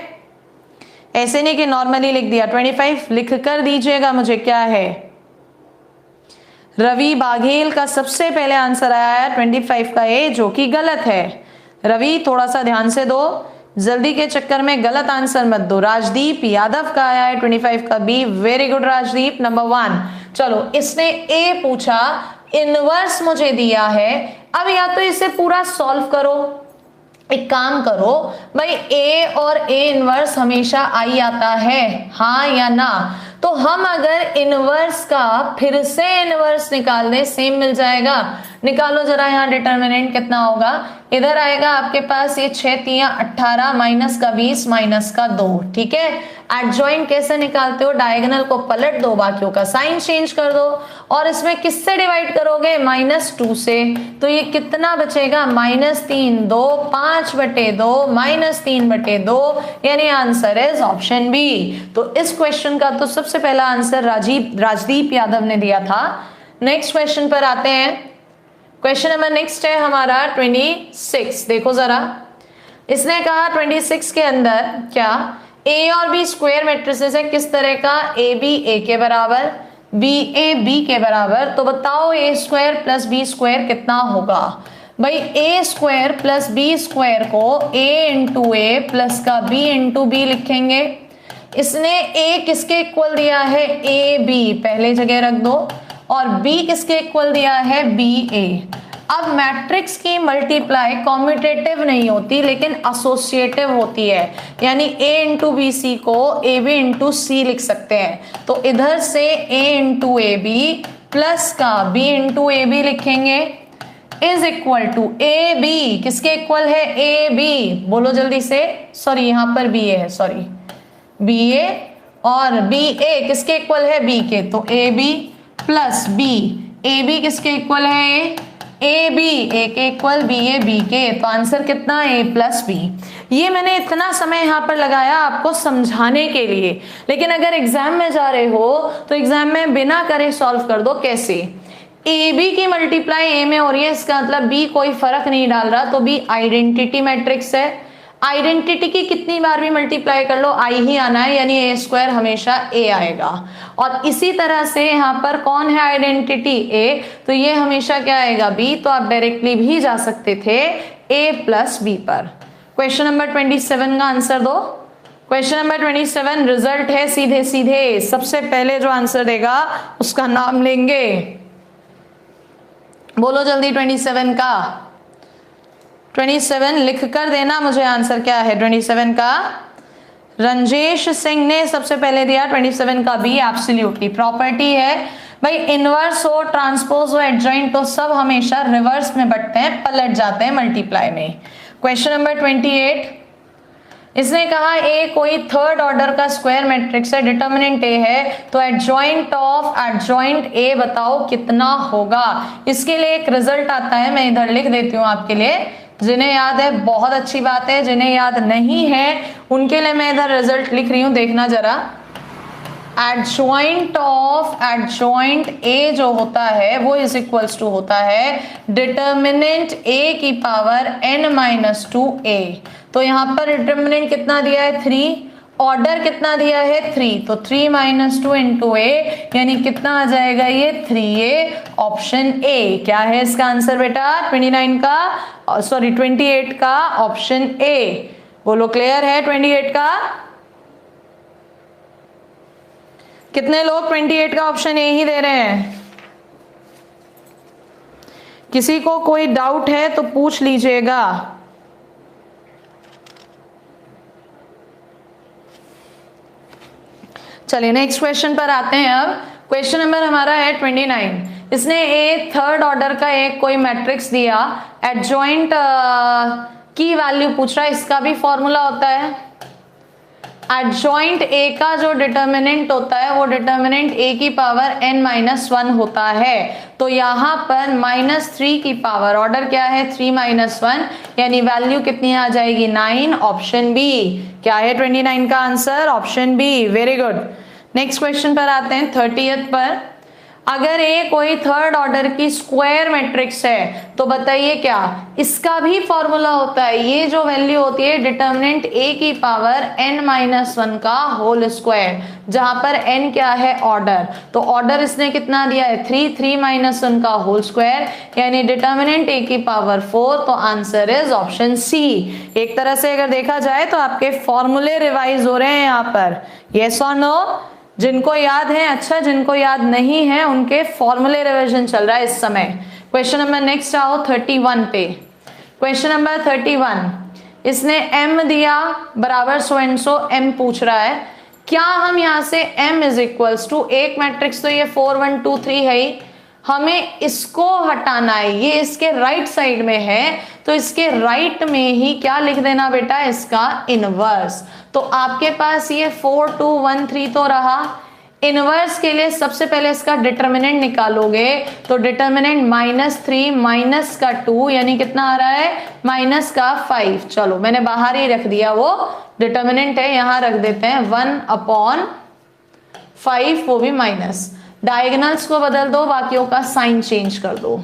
ऐसे नहीं कि नॉर्मली लिख दिया, 25 लिख कर दीजिएगा मुझे क्या है। रवि बाघेल का सबसे पहले आंसर आया है 25 का ए, जो कि गलत है। रवि थोड़ा सा ध्यान से दो, जल्दी के चक्कर में गलत आंसर मत दो। राजदीप यादव का आया है 25 का B, very good Rajdeep, number 1। चलो इसने ए पूछा, इनवर्स मुझे दिया है, अब या तो इसे पूरा सॉल्व करो, एक काम करो भाई, ए और ए इनवर्स हमेशा आई आता है, हाँ या ना। तो हम अगर इनवर्स का फिर से इनवर्स निकाल दें, सेम मिल जाएगा। निकालो जरा, यहाँ डिटर्मिनेंट कितना होगा, इधर आएगा आपके पास ये 6 3 18 माइनस का 20 माइनस का 2, ठीक है। एडजॉइंट कैसे निकालते हो, डायगोनल को पलट दो, बाकियों का साइन चेंज कर दो, और इसमें किससे डिवाइड करोगे, -2 से। तो ये कितना बचेगा, -3 2 5/2 -3/2, यानी आंसर इज ऑप्शन बी। तो इस क्वेश्चन का तो सबसे पहला आंसर राजदीप यादव ने दिया था। नेक्स्ट क्वेश्चन पर आते हैं। क्वेश्चन नंबर नेक्स्ट है हमारा 26, देखो जरा, इसने कहा 26 के अंदर क्या ए और बी स्क्वायर मैट्रिसेस है, किस तरह का, ए बी ए के बराबर, बी ए बी के बराबर। तो बताओ ए स्क्वायर प्लस बी स्क्वायर कितना होगा। भाई ए स्क्वायर प्लस बी स्क्वायर को ए इंटू ए प्लस का बी इंटू बी लिखेंगे। इसने ए किसके इक्वल दिया है, ए बी पहले जगह रख दो, और बी किसके इक्वल दिया है, बी ए। अब मैट्रिक्स की मल्टीप्लाई कॉम्यूटेटिव नहीं होती लेकिन एसोसिएटिव होती है, यानी ए इंटू बी सी को ए बी इंटू सी लिख सकते हैं। तो इधर से A into A B plus का बी इंटू ए बी लिखेंगे, is equal to A B किसके इक्वल है, ए बी, बोलो जल्दी से, सॉरी यहाँ पर बी ए है, सॉरी बी ए, और बी ए किसके इक्वल है, बी के, तो A B plus B, A B किसके इक्वल है, ए बी ए के इक्वल, बी ए बी के, तो आंसर कितना, ए प्लस बी। ये मैंने इतना समय यहाँ पर लगाया आपको समझाने के लिए, लेकिन अगर एग्जाम में जा रहे हो तो एग्जाम में बिना करे सॉल्व कर दो। कैसे, ए बी की मल्टीप्लाई ए में हो रही है, इसका मतलब बी कोई फर्क नहीं डाल रहा, तो बी आइडेंटिटी मैट्रिक्स है। आइडेंटिटी की कितनी बार भी मल्टीप्लाई कर लो आई ही आना है, यानी ए स्क्वायर हमेशा ए आएगा। और इसी तरह से यहाँ पर कौन है आइडेंटिटी, ए, तो ये हमेशा क्या आएगा, बी। तो आप डायरेक्टली भी जा सकते थे ए प्लस बी पर। क्वेश्चन नंबर 27 का आंसर दो। क्वेश्चन नंबर 27 रिजल्ट है सीधे सीधे, सबसे पहले जो आंसर देगा उसका नाम लेंगे, बोलो जल्दी 27 का। 27 लिख कर देना मुझे आंसर क्या है 27 का। रंजेश सिंह ने सबसे पहले दिया 27 का बी, एब्सोल्युटली प्रॉपर्टी है भाई, इनवर्स हो, ट्रांसपोज हो, एडजॉइंट हो, सब हमेशा रिवर्स में बढ़ते हैं, पलट जाते हैं मल्टीप्लाई में। क्वेश्चन नंबर 28, इसने कहा ए कोई थर्ड ऑर्डर का स्क्वायर मैट्रिक्स है, डिटर्मिनेंट ए है, तो एडजॉइंट ऑफ एडजॉइंट ए बताओ कितना होगा। इसके लिए एक रिजल्ट आता है, मैं इधर लिख देती हूँ आपके लिए, जिन्हें याद है बहुत अच्छी बात है, जिन्हें याद नहीं है उनके लिए मैं इधर रिजल्ट लिख रही हूँ, देखना जरा। एडजॉइंट ऑफ एडजॉइंट ए जो होता है वो इज इक्वल्स टू होता है डिटर्मिनेंट ए की पावर n-2 a। तो यहाँ पर डिटर्मिनेंट कितना दिया है 3, ऑर्डर कितना दिया है 3, तो 3 - 2 × a, यानी कितना आ जाएगा ये 3a, ऑप्शन ए। क्या है इसका आंसर बेटा 29 का, सॉरी 28 का, ऑप्शन ए। बोलो क्लियर है 28 का। कितने लोग 28 का ऑप्शन ए ही दे रहे हैं? किसी को कोई डाउट है तो पूछ लीजिएगा। चलिए नेक्स्ट क्वेश्चन पर आते हैं। अब क्वेश्चन नंबर हमारा है 29। इसने ए थर्ड ऑर्डर का एक कोई मैट्रिक्स दिया, एडजॉइंट की वैल्यू पूछ रहा है, इसका भी फॉर्मूला होता है एडजॉइंट ए का जो डिटर्मिनेंट होता है वो डिटर्मिनेंट ए की पावर n-1 होता है। तो यहाँ पर -3 की पावर, ऑर्डर क्या है 3-1, यानी वैल्यू कितनी आ जाएगी 9, ऑप्शन बी। क्या है 29 का answer? Option B. Very good. Next question पर आते हैं 30th पर। अगर ए कोई थर्ड ऑर्डर की स्क्वायर मैट्रिक्स है तो बताइए क्या इसका भी फॉर्मूला होता है। ये जो वैल्यू होती है डिटर्मिनेंट ए की पावर n-1 का होल स्क्वायर, जहां पर n क्या है ऑर्डर, तो ऑर्डर इसने कितना दिया है 3 का होल स्क्वायर, यानी डिटर्मिनेंट ए की पावर 4। तो आंसर इज ऑप्शन सी। एक तरह से अगर देखा जाए तो आपके फॉर्मूले रिवाइज हो रहे हैं यहाँ पर। यस और नो? जिनको याद है अच्छा, जिनको याद नहीं है उनके फॉर्मूले रिवीजन चल रहा है इस समय। क्वेश्चन नंबर नेक्स्ट आओ 31 पे। क्वेश्चन नंबर 31, इसने m दिया बराबर सो एंड सो, m पूछ रहा है क्या हम यहाँ से m इज इक्वल्स टू एक मैट्रिक्स, तो ये 4 1 2 3 है ही, हमें इसको हटाना है, ये इसके राइट साइड में है, तो इसके राइट में ही क्या लिख देना बेटा, इसका इनवर्स। तो आपके पास ये 4 2 1 3 तो रहा। इनवर्स के लिए सबसे पहले इसका डिटर्मिनेंट निकालोगे तो डिटर्मिनेंट -3 माइनस का 2, यानी कितना आ रहा है माइनस का 5। चलो मैंने बाहर ही रख दिया, वो डिटर्मिनेंट है यहां रख देते हैं 1/5, वो भी माइनस। डायगोनल्स को बदल दो, बाकियों का साइन चेंज कर दो।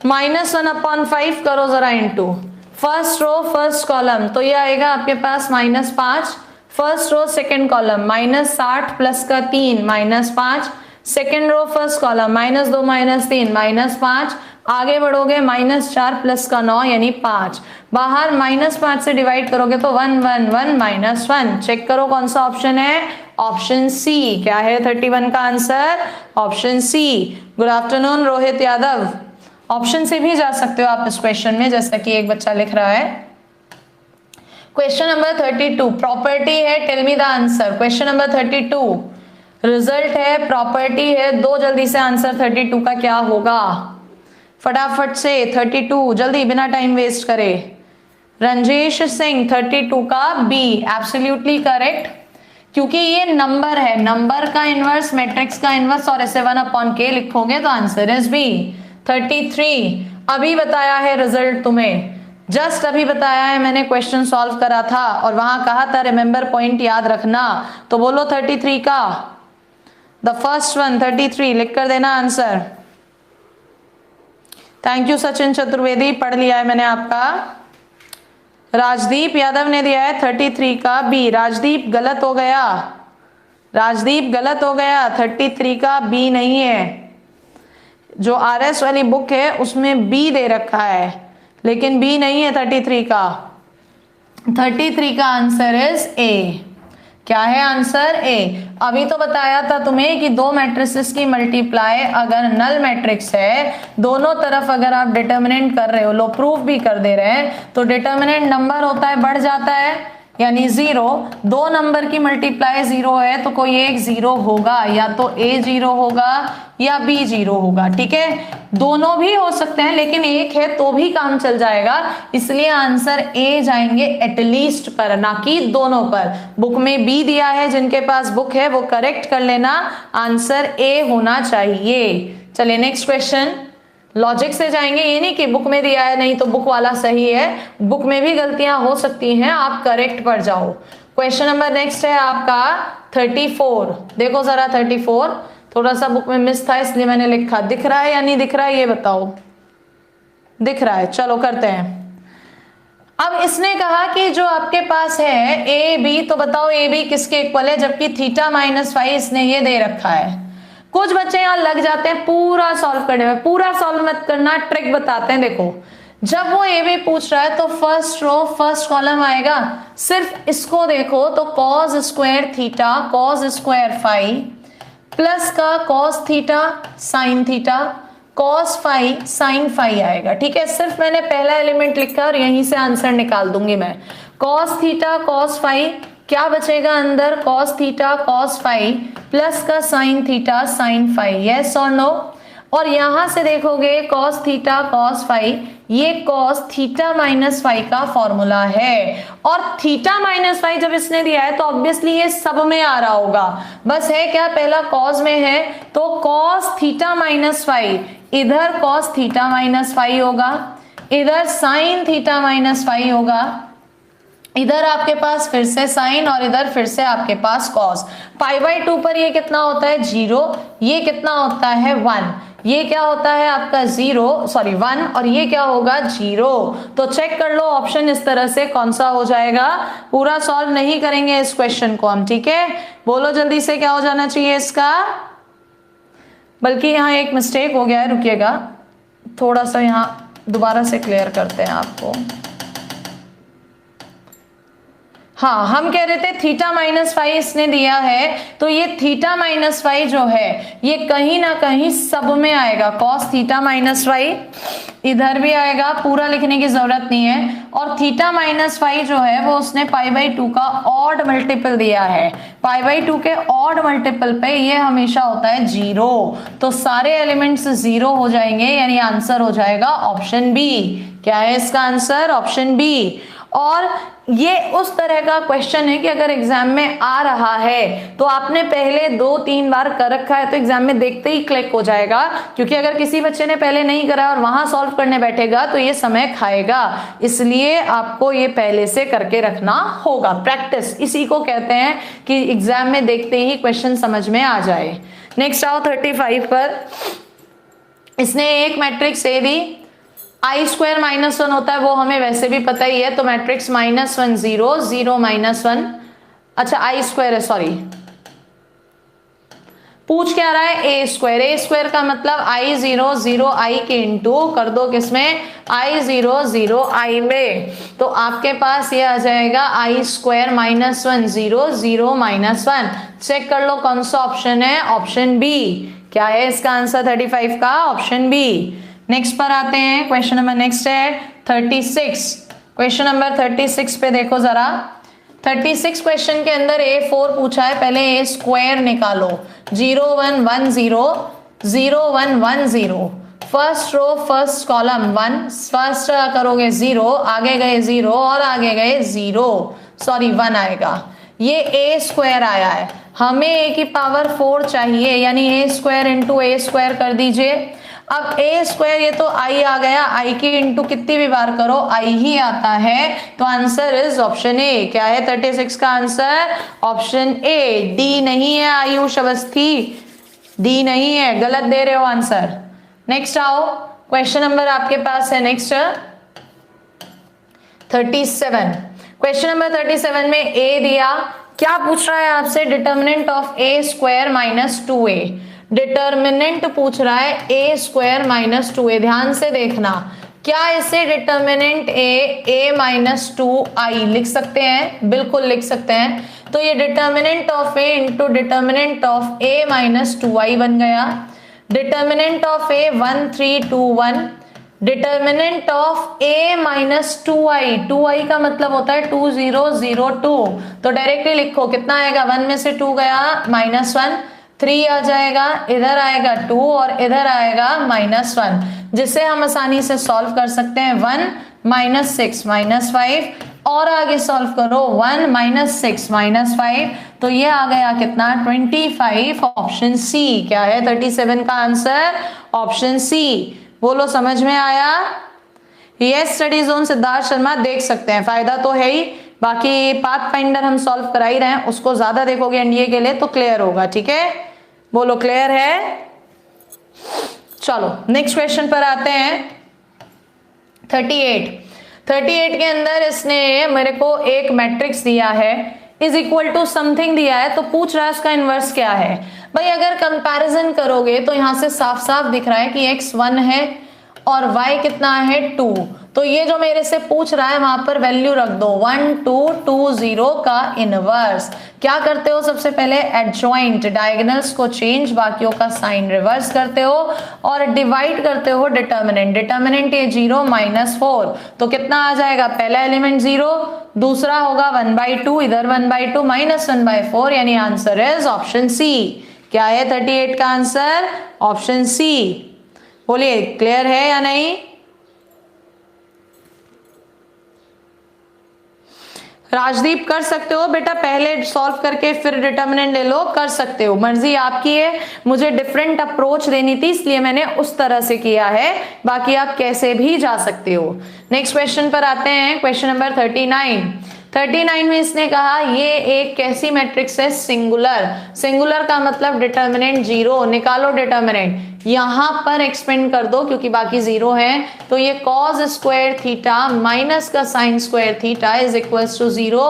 -1/5 करो जरा into first row first column, तो ये आएगा आपके पास -5। First row second column -60 plus का 3 -5। Second row first column -2 -3 -5। आगे बढ़ोगे -4 प्लस का 9 यानी 5। बाहर -5 से डिवाइड करोगे तो 1 1 1 -1। चेक करो कौन सा ऑप्शन है, ऑप्शन सी। क्या है 31 का answer, option C. Good afternoon Rohit Yadav. Option से भी जा सकते हो आप इस क्वेश्चन में, जैसा कि एक बच्चा लिख रहा है। क्वेश्चन नंबर 32 प्रॉपर्टी है, tell me the answer. Question number 32 result है, प्रॉपर्टी है, दो जल्दी से आंसर 32 का क्या होगा, फटाफट से 32 जल्दी बिना टाइम वेस्ट करे। रंजेश सिंह 32 का बी, एब्सोल्युटली करेक्ट, क्योंकि ये नंबर है, नंबर का इनवर्स मैट्रिक्स का इनवर्स, और इसे 1/k लिखोगे तो आंसर इज बी 33। अभी बताया है रिजल्ट तुम्हें, जस्ट अभी बताया है मैंने, क्वेश्चन सॉल्व करा था और वहां कहा था रिमेंबर पॉइंट याद रखना, तो बोलो 33 का द फर्स्ट वन 33 लिख कर देना answer. Thank you Sachin Chaturvedi, पढ़ लिया है मैंने आपका। राजदीप यादव ने दिया है 33 का बी। राजदीप गलत हो गया, राजदीप गलत हो गया, 33 का बी नहीं है। जो आरएस वाली बुक है उसमें बी दे रखा है, लेकिन बी नहीं है 33 का। 33 का आंसर इज ए। क्या है आंसर, ए। अभी तो बताया था तुम्हें कि दो मैट्रिसेस की मल्टीप्लाई अगर नल मैट्रिक्स है, दोनों तरफ अगर आप डिटर्मिनेंट कर रहे हो, लो प्रूफ भी कर दे रहे हैं, तो डिटर्मिनेंट नंबर होता है बढ़ जाता है, यानी 0। दो नंबर की मल्टीप्लाई 0 है तो कोई एक 0 होगा, या तो a 0 होगा या b 0 होगा, ठीक है। दोनों भी हो सकते हैं, लेकिन एक है तो भी काम चल जाएगा, इसलिए आंसर ए जाएंगे एटलीस्ट पर, ना कि दोनों पर। बुक में बी दिया है, जिनके पास बुक है वो करेक्ट कर लेना, आंसर ए होना चाहिए। चलिए नेक्स्ट क्वेश्चन, लॉजिक से जाएंगे, ये नहीं कि बुक में दिया है नहीं तो बुक वाला सही है, बुक में भी गलतियां हो सकती हैं, आप करेक्ट पर जाओ। क्वेश्चन नंबर नेक्स्ट है आपका 34। देखो जरा 34, थोड़ा सा बुक में मिस था इसलिए मैंने लिखा, दिख रहा है या नहीं दिख रहा है ये बताओ, दिख रहा है, चलो करते हैं। अब इसने कहा कि जो आपके पास है ए बी, तो बताओ ए बी किसके इक्वल है, जबकि θ-5 इसने ये दे रखा है। कुछ बच्चे यहाँ लग जाते हैं पूरा सॉल्व करने में, पूरा सॉल्व मत करना, ट्रिक बताते हैं। देखो जब वो ए बी पूछ रहा है तो फर्स्ट रो फर्स्ट कॉलम आएगा, सिर्फ इसको देखो तो cos square theta cos square phi plus का cos theta sine theta cos phi sine phi आएगा, ठीक है। सिर्फ मैंने पहला एलिमेंट लिखा और यहीं से आंसर निकाल दूंगी मैं। cos थीटा cos फाई, क्या बचेगा अंदर, cos theta cos phi plus का sine theta sine phi, yes और नो। और यहां से देखोगे cos थीटा cos फाई, ये cos थीटा माइनस फाई का फॉर्मूला है। और थीटा माइनस फाई जब इसने दिया है तो ऑब्वियसली ये सब में आ रहा होगा, बस है क्या, पहला cos में है तो cos थीटा माइनस फाई, इधर cos थीटा माइनस फाई होगा, इधर sin थीटा माइनस फाई होगा, इधर आपके पास फिर से साइन और इधर फिर से आपके पास कॉस। पाई बाई 2 पर ये कितना होता है 0, ये कितना होता है 1, ये क्या होता है आपका 1 और ये क्या होगा 0। तो चेक कर लो ऑप्शन इस तरह से कौन सा हो जाएगा। पूरा सॉल्व नहीं करेंगे इस क्वेश्चन को हम, ठीक है, बोलो जल्दी से क्या हो जाना चाहिए इसका। बल्कि यहाँ एक मिस्टेक हो गया है, रुकिएगा थोड़ा सा यहाँ दोबारा से क्लियर करते हैं आपको। हाँ, हम कह रहे थे थीटा माइनस फाई इसने दिया है, तो ये थीटा माइनस फाई जो है ये कहीं ना कहीं सब में आएगा। कॉस थीटा माइनस फाई इधर भी आएगा, पूरा लिखने की जरूरत नहीं है। और थीटा माइनस फाई जो है वो उसने पाई बाई 2 का ऑड मल्टीपल दिया है, पाई बाई 2 के ऑड मल्टीपल पे ये हमेशा होता है 0, तो सारे एलिमेंट्स 0 हो जाएंगे, यानी आंसर हो जाएगा ऑप्शन बी। क्या है इसका आंसर, ऑप्शन बी। और ये उस तरह का क्वेश्चन है कि अगर एग्जाम में आ रहा है तो आपने पहले 2-3 बार कर रखा है तो एग्जाम में देखते ही क्लिक हो जाएगा, क्योंकि अगर किसी बच्चे ने पहले नहीं करा और वहां सॉल्व करने बैठेगा तो ये समय खाएगा, इसलिए आपको ये पहले से करके रखना होगा। प्रैक्टिस इसी को कहते हैं कि एग्जाम में देखते ही क्वेश्चन समझ में आ जाए। नेक्स्ट आओ 35 पर। इसने एक matrix A the, I square minus 1 होता है वो हमें वैसे भी पता ही है, तो मैट्रिक्स -1 0 0 -1, अच्छा आई स्क्वायर है, सॉरी पूछ क्या रहा है ए स्क्वायर। ए स्क्वायर का मतलब आई 0 0 आई के इंटू कर दो किसमें, आई 0 0 आई में, तो आपके पास ये आ जाएगा आई स्क्वायर -1 0 0 -1। चेक कर लो कौन सा ऑप्शन है, ऑप्शन बी। क्या है इसका आंसर 35 का, ऑप्शन बी। नेक्स्ट पर आते हैं, क्वेश्चन नंबर नेक्स्ट है 36। क्वेश्चन नंबर 36 पे देखो जरा। 36 क्वेश्चन के अंदर A4 पूछा है, पहले ए स्क्वायर निकालो। 0 1 1 0 0 1 1 0, first row first column 1, first करोगे 0, आगे गए 0 और आगे गए 0, सॉरी 1 आएगा। ये ए स्क्वायर आया है, हमें ए की पावर 4 चाहिए, यानी ए स्क्वायर इंटू ए स्क्वायर कर दीजिए। अब ए स्क्वायर ये तो आई आ गया, आई की इंटू कितनी भी बार करो आई ही आता है, तो आंसर इज ऑप्शन ए। क्या है 36 का आंसर, ऑप्शन ए। डी नहीं है आयुष अवस्थी, डी नहीं है, गलत दे रहे हो आंसर। नेक्स्ट आओ, क्वेश्चन नंबर आपके पास है नेक्स्ट 37। क्वेश्चन नंबर 37 में ए दिया, क्या पूछ रहा है आपसे, determinant of A square -2a। Determinant पूछ रहा है ए स्क्वायर -2a, ध्यान से देखना। क्या इसे डिटर्मिनेंट a -2i लिख सकते हैं, बिल्कुल लिख सकते हैं। तो ये determinant of a into determinant of a -2i बन गया। Determinant of a 1 3 2 1, determinant of a -2i, 2i का मतलब होता है 2 0 0 2, तो डायरेक्टली लिखो कितना आएगा, 1 में से 2 गया -1, 3 आ जाएगा, इधर आएगा 2 और इधर आएगा -1, जिसे हम आसानी से सॉल्व कर सकते हैं। 1 -6 -5 और आगे सॉल्व करो 1 -6 -5, तो ये आ गया कितना 25, ऑप्शन सी। क्या है 37 का आंसर, ऑप्शन सी। बोलो समझ में आया। Yes, study zone Siddharth Sharma देख सकते हैं, फायदा तो है ही, बाकी पाथ फाइंडर हम सॉल्व करा ही रहे हैं, उसको ज्यादा देखोगे एनडीए के लिए तो क्लियर होगा, ठीक है। बोलो क्लियर है। चलो नेक्स्ट क्वेश्चन पर आते हैं 38 के अंदर इसने मेरे को एक मैट्रिक्स दिया है, इज इक्वल टू समथिंग दिया है, तो पूछ रहा है उसका इनवर्स क्या है। भाई अगर कंपैरिजन करोगे तो यहां से साफ साफ दिख रहा है कि x 1 है और y कितना है 2, तो ये जो मेरे से पूछ रहा है वहां पर वैल्यू रख दो 1 2 2 0 का इनवर्स। क्या करते हो, सबसे पहले एडजॉइंट डायगोनल्स को चेंज, बाकियों का साइन रिवर्स करते हो और डिवाइड करते हो डिटर्मिनेंट। डिटर्मिनेंट ये 0 -4, तो कितना आ जाएगा, पहला एलिमेंट 0, दूसरा होगा 1/2, इधर 1/2 -1/4, यानी आंसर इज ऑप्शन सी। क्या है 38 का आंसर, ऑप्शन सी। बोलिए क्लियर है या नहीं? राजदीप कर सकते हो बेटा, पहले सॉल्व करके फिर डिटर्मिनेंट ले लो, कर सकते हो, मर्जी आपकी है। मुझे डिफरेंट अप्रोच देनी थी इसलिए मैंने उस तरह से किया है, बाकी आप कैसे भी जा सकते हो। नेक्स्ट क्वेश्चन पर आते हैं, क्वेश्चन नंबर 39 में इसने कहा ये एक कैसी मैट्रिक्स है? सिंगुलर। सिंगुलर का मतलब डिटर्मिनेंट 0, निकालो डिटर्मिनेंट, यहां पर एक्सपेंड कर दो क्योंकि बाकी 0 है। तो ये cos स्क्वायर थीटा माइनस का sine square theta is equals to 0,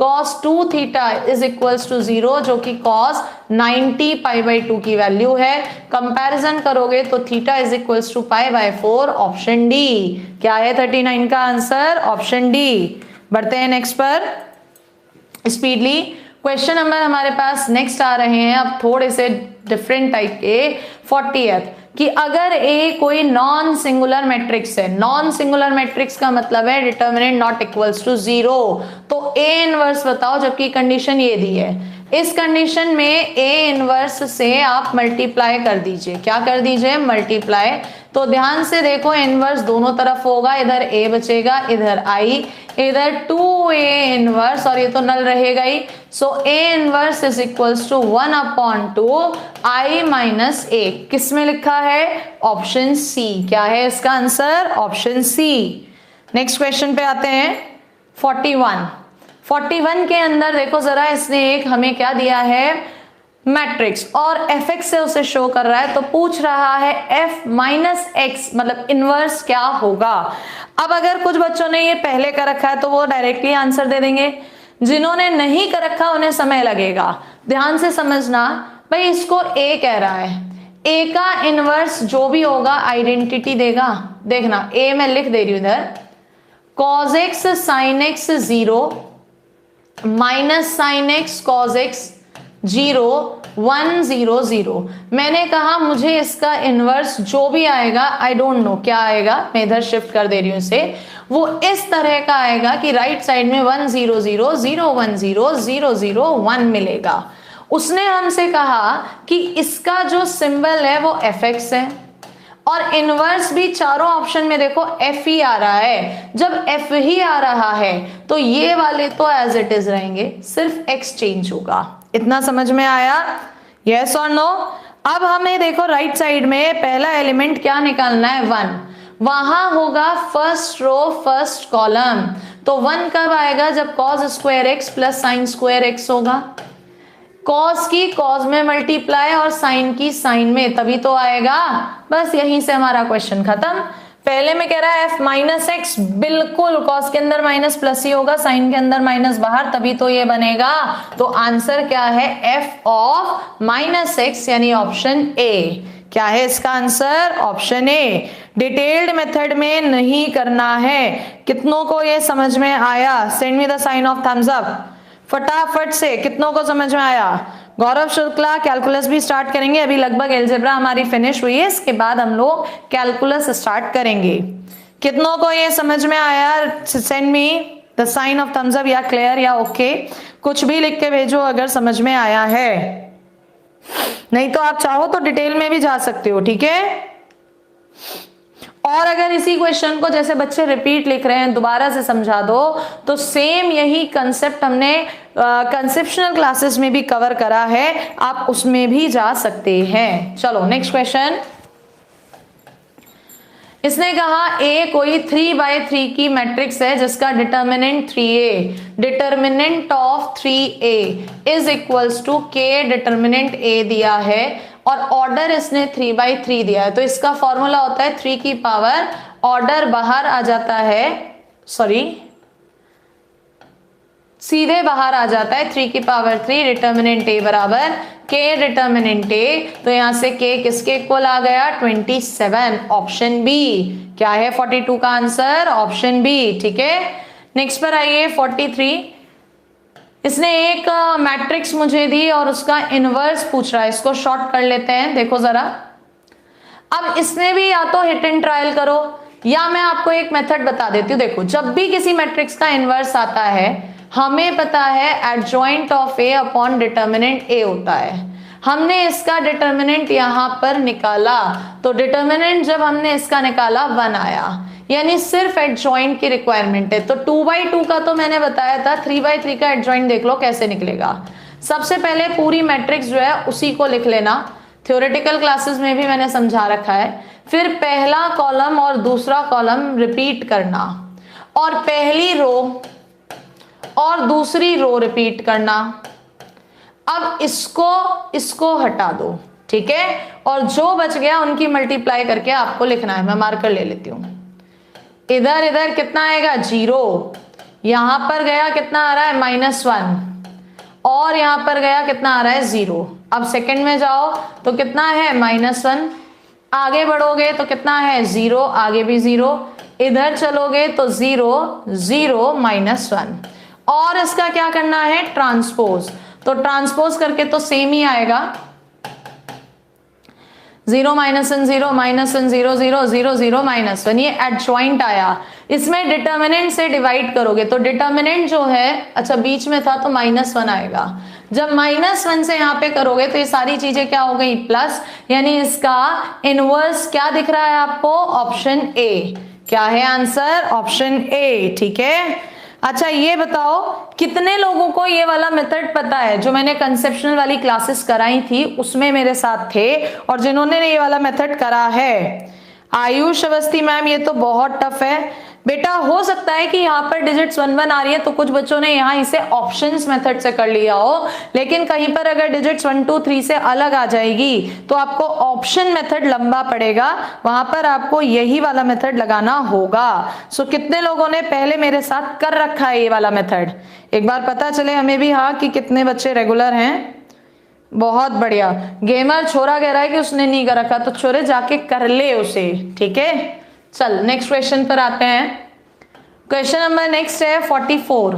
cos 2 theta is equals to 0 जो कि cos 90 π/2 की वैल्यू है। कंपैरिजन करोगे तो theta is equals to π/4, option D. क्या है 39 का आंसर? Option D. बढ़ते हैं नेक्स्ट पर स्पीडली। क्वेश्चन नंबर हमारे पास नेक्स्ट आ रहे हैं अब थोड़े से डिफरेंट टाइप के। 40th कि अगर ए कोई नॉन सिंगुलर मैट्रिक्स है, नॉन सिंगुलर मैट्रिक्स का मतलब है डिटर्मिनेंट नॉट इक्वल्स टू 0, तो ए इनवर्स बताओ, जबकि कंडीशन ये दी है। इस कंडीशन में ए इनवर्स से आप मल्टीप्लाई कर दीजिए। क्या कर दीजिए? मल्टीप्लाई। तो ध्यान से देखो, इनवर्स दोनों तरफ होगा, इधर ए बचेगा, इधर आई, इधर 2a इनवर्स, और ये तो नल रहेगा ही। So a inverse is equals to 1/2 i minus a। किस में लिखा है? Option C. क्या है इसका answer? Option C. Next question पे आते हैं 41 के अंदर देखो जरा, इसने एक हमें क्या दिया है? मैट्रिक्स, और fx से उसे शो कर रहा है, तो पूछ रहा है f माइनस एक्स मतलब इनवर्स क्या होगा। अब अगर कुछ बच्चों ने ये पहले कर रखा है तो वो डायरेक्टली आंसर दे देंगे, जिन्होंने नहीं कर रखा उन्हें समय लगेगा। ध्यान से समझना भाई, इसको a कह रहा है, a का इनवर्स जो भी होगा आइडेंटिटी देगा। देखना a मैं लिख दे रही हूं इधर, cos x sin x 0 minus sine x cos x 0 1 0 0। मैंने कहा मुझे इसका इनवर्स जो भी आएगा, आई डोंट नो क्या आएगा, मैं इधर शिफ्ट कर दे रही हूं इसे, वो इस तरह का आएगा कि राइट साइड में 1 0 0 0 1 0 0 0 1 मिलेगा। उसने हमसे कहा कि इसका जो सिंबल है वो fx है, और इनवर्स भी चारों ऑप्शन में देखो f ही आ रहा है। जब f ही आ रहा है तो ये वाले तो एज इट इज रहेंगे, सिर्फ x चेंज होगा। इतना समझ में आया? यस और नो? अब हमें देखो राइट साइड में पहला एलिमेंट क्या निकालना है? 1। वहां होगा फर्स्ट रो फर्स्ट कॉलम, तो 1 कब आएगा? जब cos square x plus sine square x होगा। कॉस की कॉस में मल्टीप्लाई और साइन की साइन में, तभी तो आएगा। बस यहीं से हमारा क्वेश्चन खत्म। पहले में कह रहा है f माइनस एक्स, बिल्कुल कॉस के अंदर माइनस प्लस ही होगा, साइन के अंदर माइनस बाहर, तभी तो ये बनेगा। तो आंसर क्या है? f ऑफ माइनस एक्स, यानी ऑप्शन ए। क्या है इसका answer? Option A. Detailed method में नहीं करना है। कितनों को ये समझ में आया? Send me the sign of thumbs up फटाफट से। कितनों को समझ में आया? गौरव शुक्ला कैलकुलस भी स्टार्ट करेंगे, अभी लगभग एलजेब्रा हमारी फिनिश हुई है, इसके बाद हम लोग कैलकुलस स्टार्ट करेंगे। कितनों को ये समझ में आया? Send me the sign of thumbs up, या क्लियर या ओके, कुछ भी लिख के भेजो अगर समझ में आया है, नहीं तो आप चाहो तो डिटेल में भी जा सकते हो, ठीक है। और अगर इसी क्वेश्चन को जैसे बच्चे रिपीट लिख रहे हैं दोबारा से समझा दो, तो सेम यही कंसेप्ट हमने कंसेप्शनल क्लासेस में भी कवर करा है, आप उसमें भी जा सकते हैं। चलो नेक्स्ट क्वेश्चन। इसने कहा A कोई 3/3 की मैट्रिक्स है जिसका determinant 3A, determinant of 3A is equals to K, determinant A दिया है और ऑर्डर इसने 3/3 दिया है। तो इसका फॉर्मूला होता है 3 की पावर, ऑर्डर बाहर आ जाता है, सॉरी सीधे बाहर आ जाता है 3 की पावर 3, डिटर्मिनेंट A बराबर K डिटर्मिनेंट A। तो यहां से K किसके इक्वल आ गया? 27, ऑप्शन बी। क्या है 42 का आंसर? ऑप्शन बी, ठीक है। नेक्स्ट पर आइए 43। इसने एक मैट्रिक्स मुझे दी और उसका इनवर्स पूछ रहा है, इसको शॉर्ट कर लेते हैं, देखो जरा। अब इसमें भी या तो हिट एंड ट्रायल करो, या मैं आपको एक मेथड बता देती हूँ। देखो जब भी किसी मैट्रिक्स का इनवर्स आता है, हमें पता है adjoint of A upon determinant A होता है। हमने इसका डिटर्मिनेंट यहाँ पर निकाला, तो डिटर्मिनेंट जब हमने इसका निकाला 1 आया, यानी सिर्फ एडजॉइंट की रिक्वायरमेंट है। तो 2/2 का तो मैंने बताया था, 3/3 का एडजॉइंट देख लो कैसे निकलेगा। सबसे पहले पूरी मैट्रिक्स जो है उसी को लिख लेना, थ्योरेटिकल क्लासेस में भी मैंने समझा रखा है। फिर पहला कॉलम और दूसरा कॉलम रिपीट करना, और पहली रो और दूसरी रो रिपीट करना। अब इसको हटा दो, ठीक है, और जो बच गया उनकी मल्टीप्लाई करके आपको लिखना है। मैं मार्कर ले लेती हूं। इधर इधर कितना आएगा 0, यहां पर गया कितना आ रहा है -1, और यहां पर गया कितना आ रहा है 0। अब सेकंड में जाओ तो कितना है -1, आगे बढ़ोगे तो कितना है 0, आगे भी 0, इधर चलोगे तो 0 0 -1, और इसका क्या करना है ट्रांसपोज। तो ट्रांसपोज करके तो सेम ही आएगा, 0 -1 0 -1 0 0 0 0 -1, ये एडजॉइंट आया। इसमें डिटर्मिनेंट से डिवाइड करोगे तो डिटर्मिनेंट जो है, अच्छा बीच में था तो -1 आएगा। जब -1 से यहाँ पे करोगे तो ये सारी चीजें क्या हो गई प्लस, यानी इसका इनवर्स क्या दिख रहा है आपको, ऑप्शन ए। क्या है आंसर, ऑप्शन ए, ठीक है। अच्छा ये बताओ कितने लोगों को ये वाला मेथड पता है, जो मैंने कंसेप्शनल वाली क्लासेस कराई थी उसमें मेरे साथ थे और जिन्होंने ये वाला मेथड करा है। आयुष अवस्थी मैम ये तो बहुत टफ है बेटा, हो सकता है कि यहाँ पर डिजिट्स 1 1 आ रही है तो कुछ बच्चों ने यहाँ इसे ऑप्शंस मेथड से कर लिया हो, लेकिन कहीं पर अगर डिजिट्स 1 2 3 से अलग आ जाएगी तो आपको ऑप्शन मेथड लंबा पड़ेगा, वहां पर आपको यही वाला मेथड लगाना होगा। सो कितने लोगों ने पहले मेरे साथ कर रखा है ये वाला मेथड, एक बार पता चले हमें भी हाँ कि कितने बच्चे रेगुलर हैं। बहुत बढ़िया। गेमर छोरा कह रहा है कि उसने नहीं कर रखा, तो छोरे जाके कर ले उसे, ठीक है। चल नेक्स्ट क्वेश्चन पर आते हैं। क्वेश्चन नंबर नेक्स्ट है 44।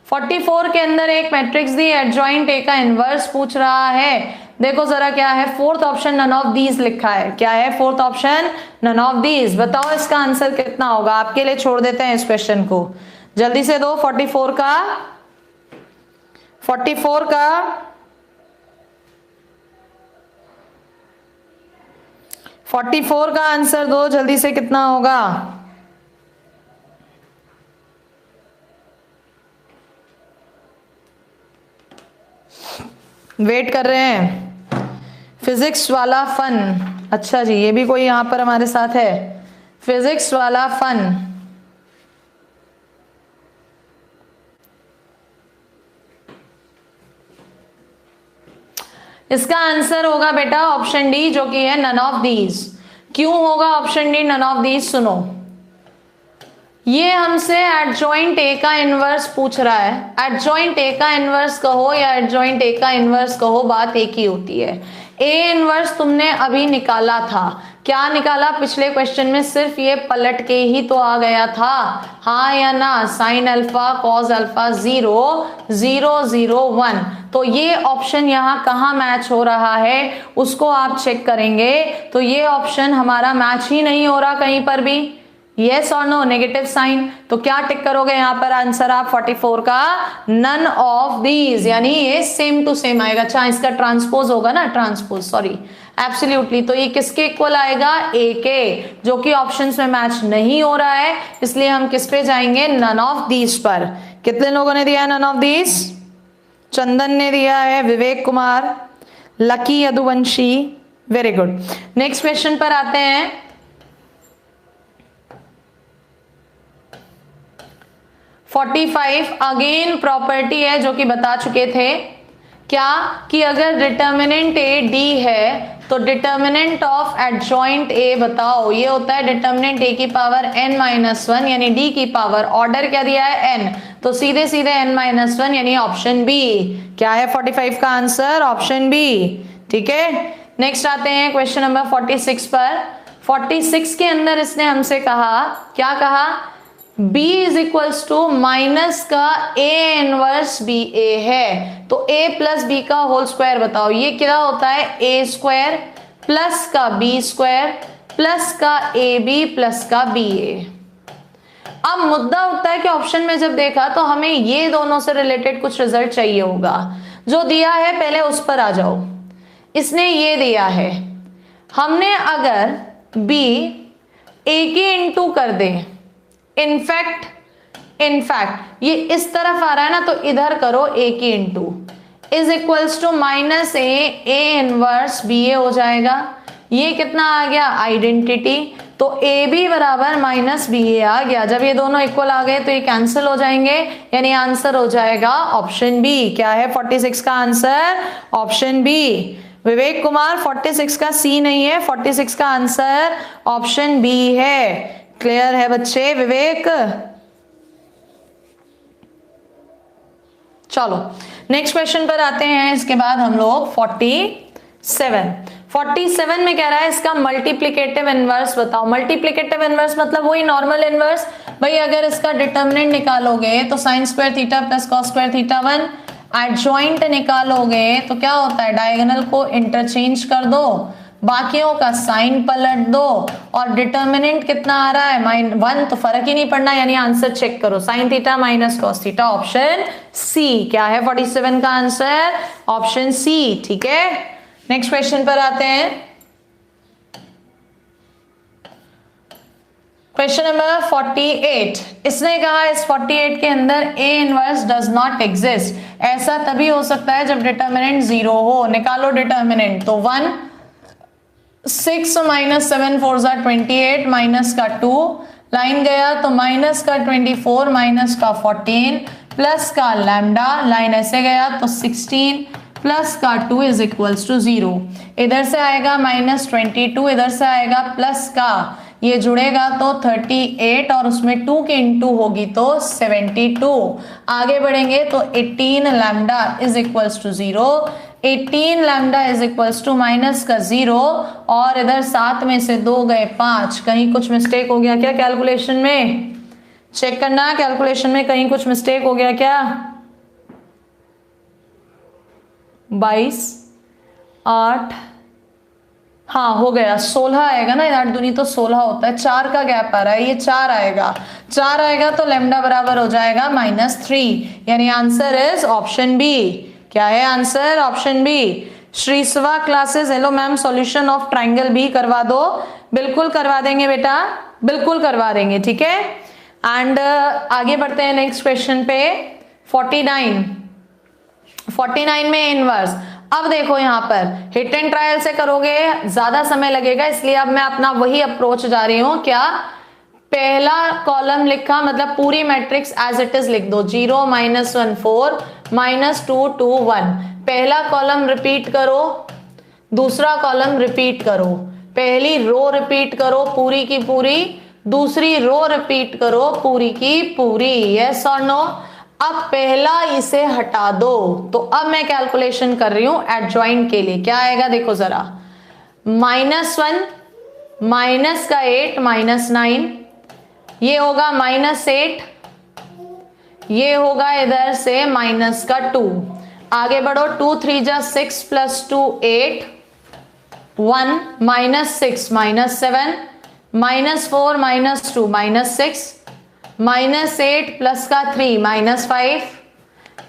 44 के अंदर एक मैट्रिक्स दी, एडजॉइंट ए का इनवर्स पूछ रहा है। देखो जरा क्या है, fourth option none of these लिखा है। क्या है fourth option, none of these. बताओ इसका आंसर कितना होगा, आपके लिए छोड़ देते हैं इस क्वेश्चन को, जल्दी से दो। 44 का आंसर दो जल्दी से, कितना होगा। वेट कर रहे हैं। फिजिक्स वाला फन, अच्छा जी ये भी कोई यहां पर हमारे साथ है, फिजिक्स वाला फन। इसका आंसर होगा बेटा ऑप्शन डी, जो कि है नन ऑफ दीज। क्यों होगा option D none of these, सुनो। ये हमसे एडजॉइंट ए का इनवर्स पूछ रहा है। एडजॉइंट ए का इनवर्स कहो या एडजॉइंट ए का इनवर्स कहो, बात एक ही होती है। ए इनवर्स तुमने अभी निकाला था, क्या निकाला पिछले क्वेश्चन में, सिर्फ ये पलट के ही तो आ गया था, हाँ या ना। साइन अल्फा कॉस अल्फा 0 0 0 1, तो ये ऑप्शन यहाँ कहाँ मैच हो रहा है उसको आप चेक करेंगे, तो ये ऑप्शन हमारा मैच ही नहीं हो रहा कहीं पर भी। यस और नो, नेगेटिव साइन, तो क्या टिक करोगे यहाँ पर आंसर आप 44 का, नन ऑफ दीज, यानी ये सेम टू सेम आएगा। अच्छा इसका ट्रांसपोज होगा ना, ट्रांसपोज सॉरी, एब्सोल्युटली। तो ये किसके इक्वल आएगा, ए के, जो कि ऑप्शंस में मैच नहीं हो रहा है, इसलिए हम किस पे जाएंगे, नन ऑफ दीज पर। कितने लोगों ने दिया है नन ऑफ दीज, चंदन ने दिया है, Vivek Kumar, Lucky Yaduvanshi, very good. Next question पर आते हैं। 45 अगेन प्रॉपर्टी है जो कि बता चुके थे, क्या कि अगर डिटर्मिनेंट ए डी है तो डिटर्मिनेंट ऑफ एडजॉइंट ए बताओ, ये होता है डिटर्मिनेंट ए की पावर n-1, यानी डी की पावर, ऑर्डर क्या दिया है n, तो सीधे सीधे n-1, यानी ऑप्शन बी। क्या है 45 का आंसर, ऑप्शन बी, ठीक है। नेक्स्ट आते हैं क्वेश्चन नंबर 46 पर। 46 के अंदर इसने हमसे कहा, क्या कहा, b is equals to minus का a इनवर्स बी ए है, तो a प्लस बी का होल स्क्वायर बताओ, ये क्या होता है, a स्क्वायर प्लस का b स्क्वायर प्लस का ए बी प्लस का बी ए। अब मुद्दा उठता है कि ऑप्शन में जब देखा तो हमें ये दोनों से रिलेटेड कुछ रिजल्ट चाहिए होगा, जो दिया है पहले उस पर आ जाओ। इसने ये दिया है, हमने अगर b a की इंटू कर दे, इनफैक्ट ये इस तरफ आ रहा है ना, तो इधर करो a की into, is equals to minus A inverse B A हो जाएगा। ये कितना आ गया, आइडेंटिटी, तो ए बी बराबर माइनस बी ए आ गया। जब ये दोनों इक्वल आ गए तो ये कैंसिल हो जाएंगे, यानी आंसर हो जाएगा ऑप्शन बी। क्या है 46 का answer, option B. Vivek Kumar 46 का सी नहीं है, 46 का आंसर ऑप्शन बी है। क्लियर है बच्चे विवेक? चलो नेक्स्ट क्वेश्चन पर आते हैं। इसके बाद हम लोग 47 में कह रहा है इसका मल्टीप्लिकेटिव इनवर्स बताओ। मल्टीप्लिकेटिव इनवर्स मतलब वही नॉर्मल इनवर्स। भाई अगर इसका डिटर्मिनेंट निकालोगे तो sign square theta plus cos square theta 1, adjoint निकालोगे तो क्या होता है, डायगोनल को इंटरचेंज कर दो, बाकियों का साइन पलट दो, और डिटर्मिनेंट कितना आ रहा है -1, तो फर्क ही नहीं पड़ना, यानी आंसर चेक करो, sine theta minus cos theta, option C. क्या है 47 का आंसर, ऑप्शन सी। ठीक है, नेक्स्ट क्वेश्चन पर आते हैं। Question number 48। इसने कहा इस 48 के अंदर A inverse does not exist. ऐसा तभी हो सकता है जब डिटर्मिनेंट 0 हो। निकालो डिटर्मिनेंट, तो 1 6 माइनस 7 4 28 माइनस का 2, लाइन गया तो माइनस का 24 माइनस का 14 प्लस का लैम्डा, लाइन ऐसे गया तो 16 प्लस का 2 इज इक्वल्स टू 0। इधर से आएगा -22, इधर से आएगा प्लस का, ये जुड़ेगा तो 38 और उसमें 2 की इंटू होगी तो 72। आगे बढ़ेंगे तो 18 lambda is equals to 0, 18 lambda is equals to minus का 0, और इधर 7 में से 2 गए 5। कहीं कुछ मिस्टेक हो गया क्या कैलकुलेशन में? चेक करना कैलकुलेशन में कहीं कुछ मिस्टेक हो गया क्या? 22 8, हाँ हो गया, 16 आएगा ना, 8 दूनी तो 16 होता है, 4 का गैप आ रहा है, ये 4 आएगा, 4 आएगा तो लैम्डा बराबर हो जाएगा -3, यानी आंसर इज ऑप्शन बी। क्या है आंसर, ऑप्शन बी। श्रीसवा classes, hello ma'am, solution of triangle बी करवा दो। बिल्कुल करवा देंगे बेटा, बिल्कुल करवा देंगे, ठीक है। एंड आगे बढ़ते हैं नेक्स्ट क्वेश्चन पे। 49 में इनवर्स। अब देखो यहाँ पर हिट एंड ट्रायल से करोगे ज्यादा समय लगेगा, इसलिए अब मैं अपना वही अप्रोच जा रही हूँ। क्या, पहला कॉलम लिखा मतलब पूरी मैट्रिक्स एज इट इज लिख दो, 0 -1 4 -2 2 1। पहला कॉलम रिपीट करो, दूसरा कॉलम रिपीट करो, पहली रो रिपीट करो पूरी की पूरी, दूसरी रो रिपीट करो पूरी की पूरी। यस और नो? अब पहला इसे हटा दो, तो अब मैं कैलकुलेशन कर रही हूं एडजॉइंट के लिए। क्या आएगा देखो जरा, -1 माइनस का 8 -9, ये होगा -8, ये होगा इधर से माइनस का 2। आगे बढ़ो, 2 3 जा 6 + 2 8, 1 -6 -7 -4 -2 -6 -8 प्लस का 3 -5,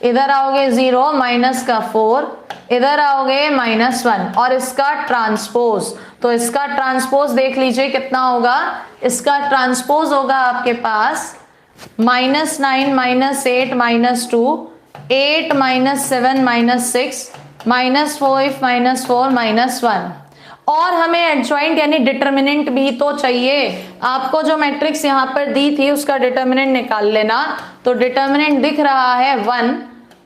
इधर आओगे 0 माइनस का 4, इधर आओगे -1, और इसका ट्रांसपोज, तो इसका ट्रांसपोज देख लीजिए कितना होगा। इसका ट्रांसपोज होगा आपके पास -9 -8 -2 8 -7 -6 -5 -4 -1। और हमें एडजॉइंट यानी डिटर्मिनेंट भी तो चाहिए। आपको जो मैट्रिक्स यहाँ पर दी थी उसका डिटर्मिनेंट निकाल लेना। तो डिटर्मिनेंट दिख रहा है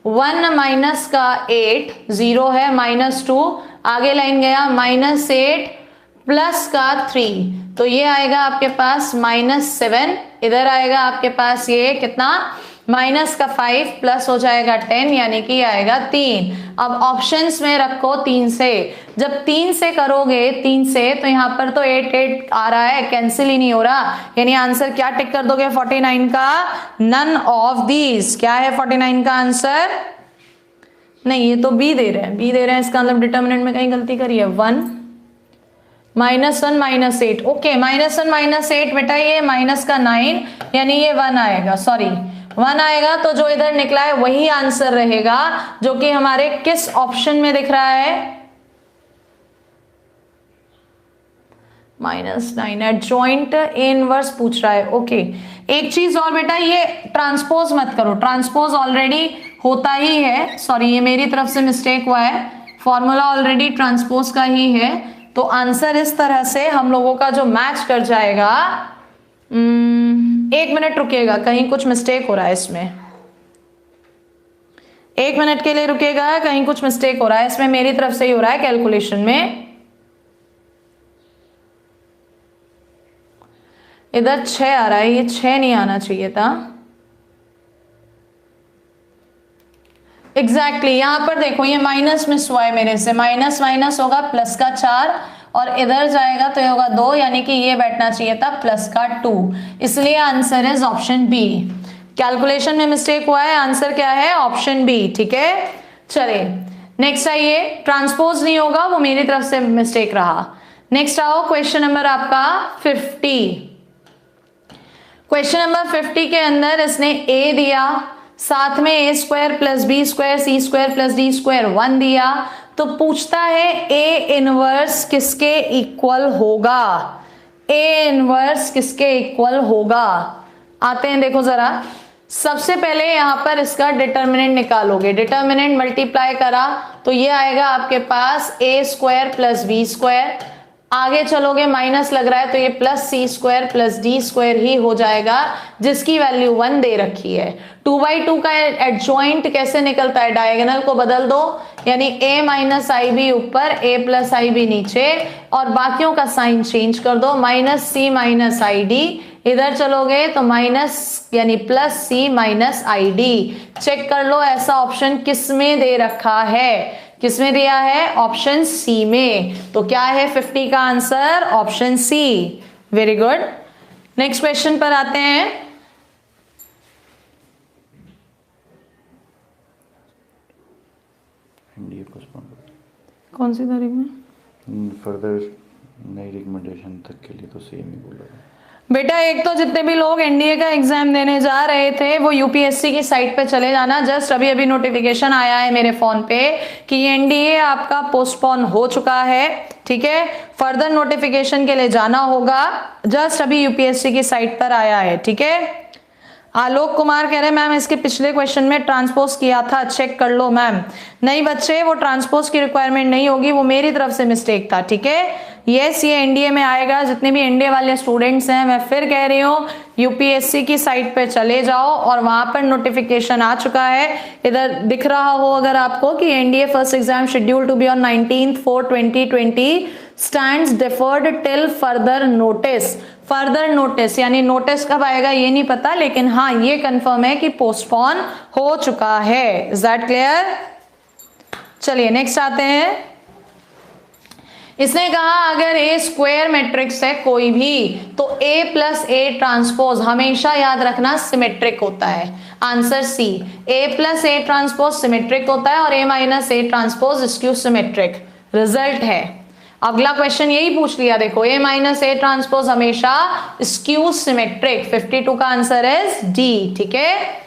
1 माइनस का 8 0 है, -2, आगे लाइन गया -8 प्लस का 3, तो ये आएगा आपके पास -7, इधर आएगा आपके पास ये कितना माइनस का 5 प्लस हो जाएगा 10, यानी कि आएगा 3। अब ऑप्शंस में रखो 3 से, जब 3 से करोगे 3 से तो यहाँ पर तो 8 8 आ रहा है, कैंसिल ही नहीं हो रहा, यानी आंसर क्या टिक कर दोगे 49 का, नन ऑफ दीज। क्या है 49 का आंसर? नहीं, ये तो बी दे रहे हैं, बी दे रहे हैं, इसका मतलब डिटर्मिनेंट में कहीं गलती करी है। 1 -1 -8, ओके, -1 -8 बेटा, ये माइनस का 9 यानी ये 1 आएगा, सॉरी 1 आएगा तो जो इधर निकला है वही आंसर रहेगा, जो कि हमारे किस ऑप्शन में दिख रहा है, -9 एडजॉइंट ए इनवर्स पूछ रहा है। ओके एक चीज और बेटा, ये ट्रांसपोज मत करो, ट्रांसपोज ऑलरेडी होता ही है, सॉरी ये मेरी तरफ से मिस्टेक हुआ है, फॉर्मूला ऑलरेडी ट्रांसपोज का ही है, तो आंसर इस तरह से हम लोगों का जो मैच कर जाएगा। 1 मिनट रुकिएगा, कहीं कुछ मिस्टेक हो रहा है इसमें, 1 मिनट के लिए रुकिएगा, कहीं कुछ मिस्टेक हो रहा है इसमें, मेरी तरफ से ही हो रहा है कैलकुलेशन में। इधर 6 आ रहा है, ये 6 नहीं आना चाहिए था। एग्जैक्टली यहां पर देखो ये माइनस मिस हुआ है मेरे से, माइनस माइनस होगा प्लस का 4 और इधर जाएगा तो ये होगा 2, यानी कि ये बैठना चाहिए था प्लस का 2, इसलिए answer is option B. Calculation में मिस्टेक हुआ है, आंसर क्या है ऑप्शन बी। ठीक है चलिए नेक्स्ट आइए, ट्रांसपोज नहीं होगा, वो मेरी तरफ से मिस्टेक रहा। नेक्स्ट आओ क्वेश्चन नंबर आपका 50। क्वेश्चन नंबर 50 के अंदर इसने ए दिया, साथ में ए स्क्वायर प्लस बी स्क्वायर सी स्क्वायर प्लस डी स्क्वायर 1 दिया, तो पूछता है ए इनवर्स किसके इक्वल होगा, ए इनवर्स किसके इक्वल होगा। आते हैं देखो जरा, सबसे पहले यहां पर इसका डिटर्मिनेंट निकालोगे, डिटर्मिनेंट मल्टीप्लाई करा तो ये आएगा आपके पास ए स्क्वायर प्लस बी स्क्वायर, आगे चलोगे माइनस लग रहा है तो ये प्लस सी स्क्वायर प्लस डी स्क्वायर ही हो जाएगा, जिसकी वैल्यू 1 दे रखी है। 2/2 का एडजॉइंट कैसे निकलता है, डायगोनल को बदल दो, यानी a माइनस आई बी ऊपर a प्लस आई बी नीचे, और बाकियों का साइन चेंज कर दो, minus C minus I D, इधर चलोगे तो माइनस यानी plus C minus I D. Check कर लो ऐसा ऑप्शन किसमें दे रखा है, किसमें दिया है, ऑप्शन सी में, तो क्या है 50 का answer option C. Very good, next question पर आते हैं। कौन सी तारीख में, फर्दर नई रिकमेंडेशन तक के लिए तो सेम ही बोला है बेटा। एक तो जितने भी लोग एनडीए का एग्जाम देने जा रहे थे वो यूपीएससी की साइट पे चले जाना, जस्ट अभी अभी नोटिफिकेशन आया है मेरे फोन पे कि ये एनडीए आपका पोस्टपोन हो चुका है। ठीक है, फर्दर नोटिफिकेशन के लिए जाना होगा, जस्ट अभी यूपीएससी की साइट पर आया है। ठीक है, आलोक कुमार कह रहे हैं मैम इसके पिछले क्वेश्चन में ट्रांसपोज किया था, चेक कर लो मैम। नहीं बच्चे, वो ट्रांसपोज की रिक्वायरमेंट नहीं होगी, वो मेरी तरफ से मिस्टेक था। ठीक है, यस ये एनडीए में आएगा। जितने भी एनडीए वाले स्टूडेंट्स हैं, मैं फिर कह रही हूँ यूपीएससी की साइट पे चले जाओ और वहां पर नोटिफिकेशन आ चुका है, इधर दिख रहा हो अगर आपको कि NDA first exam schedule to be on 19/4/2020 stands deferred till further notice. Further notice यानी नोटिस कब आएगा ये नहीं पता, लेकिन हाँ ये कंफर्म है कि पोस्टपोन हो चुका है। Is that clear? चलिए नेक्स्ट आते हैं। इसने कहा अगर ए स्क्वायर मैट्रिक्स है कोई भी तो ए प्लस ए ट्रांसपोज हमेशा याद रखना सिमेट्रिक होता है। Answer C, A plus A transpose symmetric होता है और A minus A transpose skew symmetric result है। अगला क्वेश्चन यही पूछ लिया, देखो ए माइनस ए ट्रांसपोज हमेशा स्क्यू सिमेट्रिक। 52 का आंसर इज डी। ठीक है,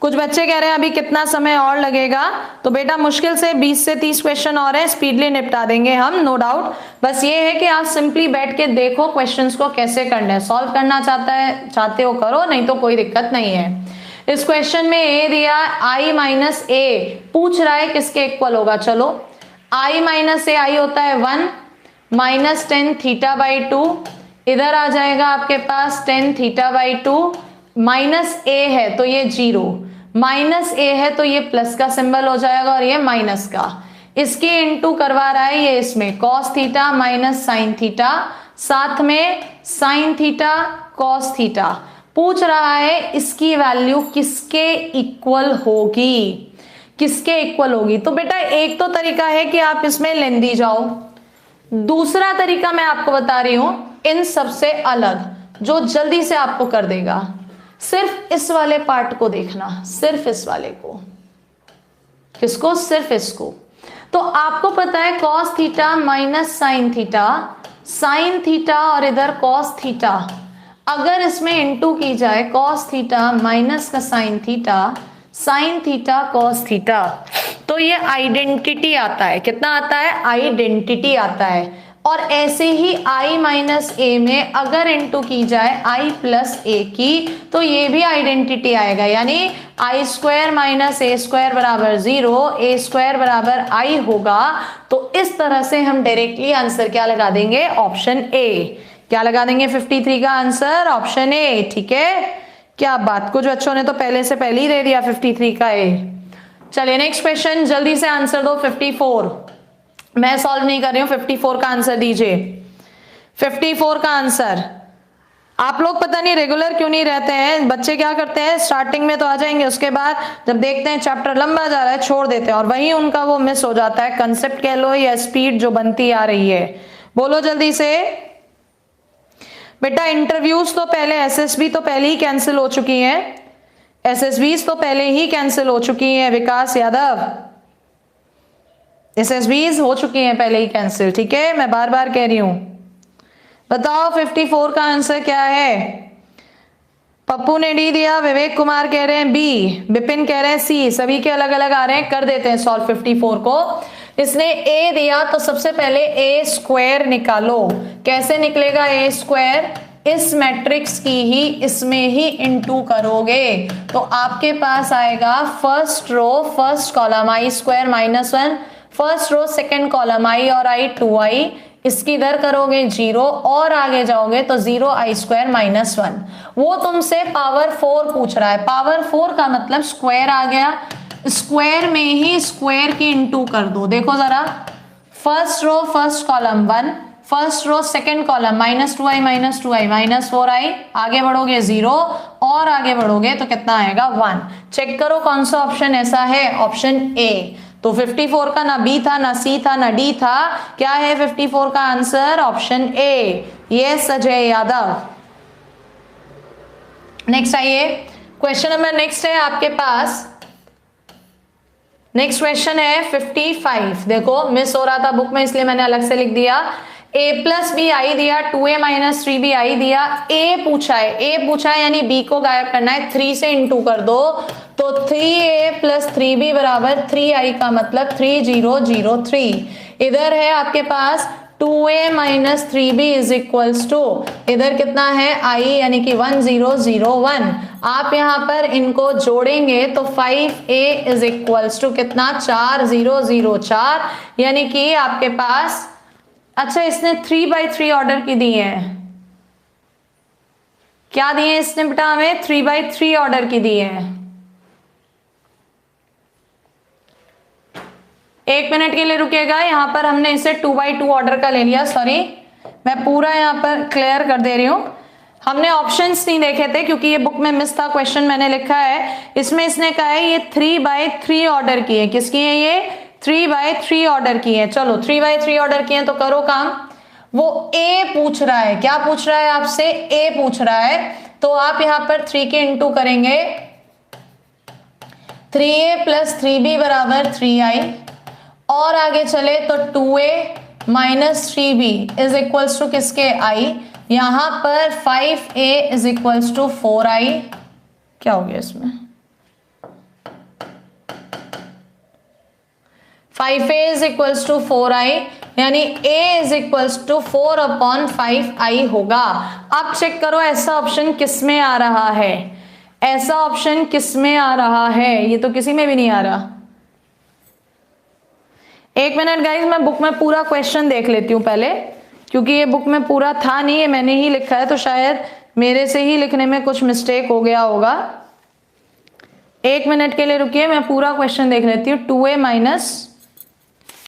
कुछ बच्चे कह रहे हैं अभी कितना समय और लगेगा, तो बेटा मुश्किल से 20 से 30 क्वेश्चन और है, स्पीडली निपटा देंगे हम, नो डाउट। बस ये है कि आप सिंपली बैठ के देखो क्वेश्चंस को कैसे करना है, सॉल्व करना चाहते हो करो, नहीं तो कोई दिक्कत नहीं है। इस क्वेश्चन में ए दिया, आई माइनस ए पूछ रहा है किसके इक्वल होगा। चलो आई माइनस ए, आई होता है 1 माइनस 10 थीटा बाई 2, इधर आ जाएगा आपके पास 10 थीटा बाई 2, माइनस ए है तो ये 0, माइनस ए है तो ये प्लस का सिंबल हो जाएगा और ये माइनस का, इसके इनटू करवा रहा है ये इसमें cos theta minus sine theta, साथ में साइन थीटा कॉस थीटा। पूछ रहा है इसकी वैल्यू किसके इक्वल होगी, किसके इक्वल होगी। तो बेटा एक तो तरीका है कि आप इसमें लेंदी जाओ, दूसरा तरीका मैं आपको बता रही हूं इन सबसे अलग जो जल्दी से आपको कर देगा। सिर्फ इस वाले पार्ट को देखना, सिर्फ इस वाले को, किसको, सिर्फ इसको। तो आपको पता है cos theta minus sign theta, sine theta और इधर कॉस थीटा, अगर इसमें इनटू की जाए कॉस थीटा माइनस का साइन थीटा कॉस थीटा, तो ये आइडेंटिटी आता है। कितना आता है? आइडेंटिटी आता है। और ऐसे ही i माइनस ए में अगर इनटू की जाए i प्लस ए की, तो ये भी आइडेंटिटी आएगा, यानी आई स्क्वायर माइनस ए स्क्वायर बराबर 0, ए स्क्वायर बराबर i होगा। तो इस तरह से हम डायरेक्टली आंसर क्या लगा देंगे? Option A. क्या लगा देंगे 53 का आंसर? Option A. ठीक है, क्या बात, कुछ बच्चों ने तो पहले से पहले ही दे दिया 53 का ए। चलिए नेक्स्ट क्वेश्चन, जल्दी से आंसर दो। 54 मैं सॉल्व नहीं कर रही हूं, 54 का आंसर दीजिए। 54 का आंसर। आप लोग पता नहीं रेगुलर क्यों नहीं रहते हैं। बच्चे क्या करते हैं, स्टार्टिंग में तो आ जाएंगे, उसके बाद जब देखते हैं चैप्टर लंबा जा रहा है छोड़ देते हैं, और वहीं उनका वो मिस हो जाता है, कंसेप्ट कह लो या स्पीड जो बनती आ रही है। बोलो जल्दी से बेटा। इंटरव्यूज तो पहले, एसएसबी तो पहले ही कैंसिल हो चुकी हैं, एसएसबीज तो पहले ही कैंसिल हो चुकी हैं। विकास यादव, एसएसबीज हो चुकी हैं पहले ही कैंसिल। ठीक है, मैं बार बार कह रही हूं। बताओ 54 का आंसर क्या है? पप्पू ने डी दिया, विवेक कुमार कह रहे हैं बी, विपिन कह रहे हैं सी, सभी के अलग अलग आ रहे हैं। कर देते हैं सॉल्व 54 को। इसने ए दिया तो सबसे पहले ए स्क्वायर निकालो। कैसे निकलेगा ए स्क्वायर? इस मैट्रिक्स की ही इसमें ही इनटू करोगे तो आपके पास आएगा first row first column I square minus 1, first row second column I और आई 2i, इसकी इधर करोगे 0 और आगे जाओगे तो 0i स्क्वायर माइनस 1। वो तुमसे पावर 4 पूछ रहा है। पावर 4 का मतलब स्क्वायर आ गया, स्क्वायर में ही स्क्वायर की इनटू कर दो। देखो जरा, first row first column 1, first row second column minus 2i minus 4i, आगे बढ़ोगे 0 और आगे बढ़ोगे तो कितना आएगा 1। चेक करो कौन सा ऑप्शन ऐसा है, ऑप्शन ए। तो 54 का ना बी था ना सी था ना डी था, क्या है 54 का answer? Option A. Yes Ajay Yadav. Next आइए, क्वेश्चन नंबर नेक्स्ट है आपके पास। नेक्स्ट क्वेश्चन है 55। देखो मिस हो रहा था बुक में इसलिए मैंने अलग से लिख दिया। a प्लस बी आई दिया, 2a माइनस 3b आई दिया, a पूछा है यानी b को गायब करना है, 3 से इंटू कर दो तो 3a प्लस 3b बराबर 3i का मतलब 3003। इधर है आपके पास 2a minus 3b is equals to, इधर कितना है i यानी कि 1001। आप यहां पर इनको जोड़ेंगे तो 5a इज इक्वल्स टू कितना 4004, यानी कि आपके पास, अच्छा इसने 3/3 ऑर्डर की दी है, क्या दिए इसने बेटा हमें? 3/3 ऑर्डर की दी है। एक मिनट के लिए रुकिएगा, यहां पर हमने इसे 2/2 ऑर्डर का ले लिया। सॉरी, मैं पूरा यहां पर क्लियर कर दे रही हूं। हमने ऑप्शंस नहीं देखे थे क्योंकि ये बुक में मिस था, क्वेश्चन मैंने लिखा है इसमें। इसने कहा है ये 3/3 ऑर्डर की है। किसकी है ये? 3/3 ऑर्डर की है। चलो 3/3 ऑर्डर किए तो करो काम। वो ए पूछ रहा है, क्या पूछ रहा है आपसे? ए पूछ रहा है, तो आप यहां पर 3 के इंटू करेंगे, 3a प्लस 3b बराबर 3i, और आगे चले तो 2a minus 3b is equals to किसके? i। यहां पर 5a is equals to 4i। क्या हो गया इसमें? 5a is equals to 4i, यानी a is equals to 4/5i होगा। अब चेक करो ऐसा ऑप्शन किस में आ रहा है, ऐसा ऑप्शन किस में आ रहा है? ये तो किसी में भी नहीं आ रहा। एक मिनट गाइस, मैं बुक में पूरा क्वेश्चन देख लेती हूँ पहले, क्योंकि ये बुक में पूरा था नहीं, ये मैंने ही लिखा है तो शायद मेरे से ही लिखने में कुछ मिस्टेक हो गया होगा। एक मिनट के लिए रुकिए, मैं पूरा क्वेश्चन देख लेती हूँ। 2a minus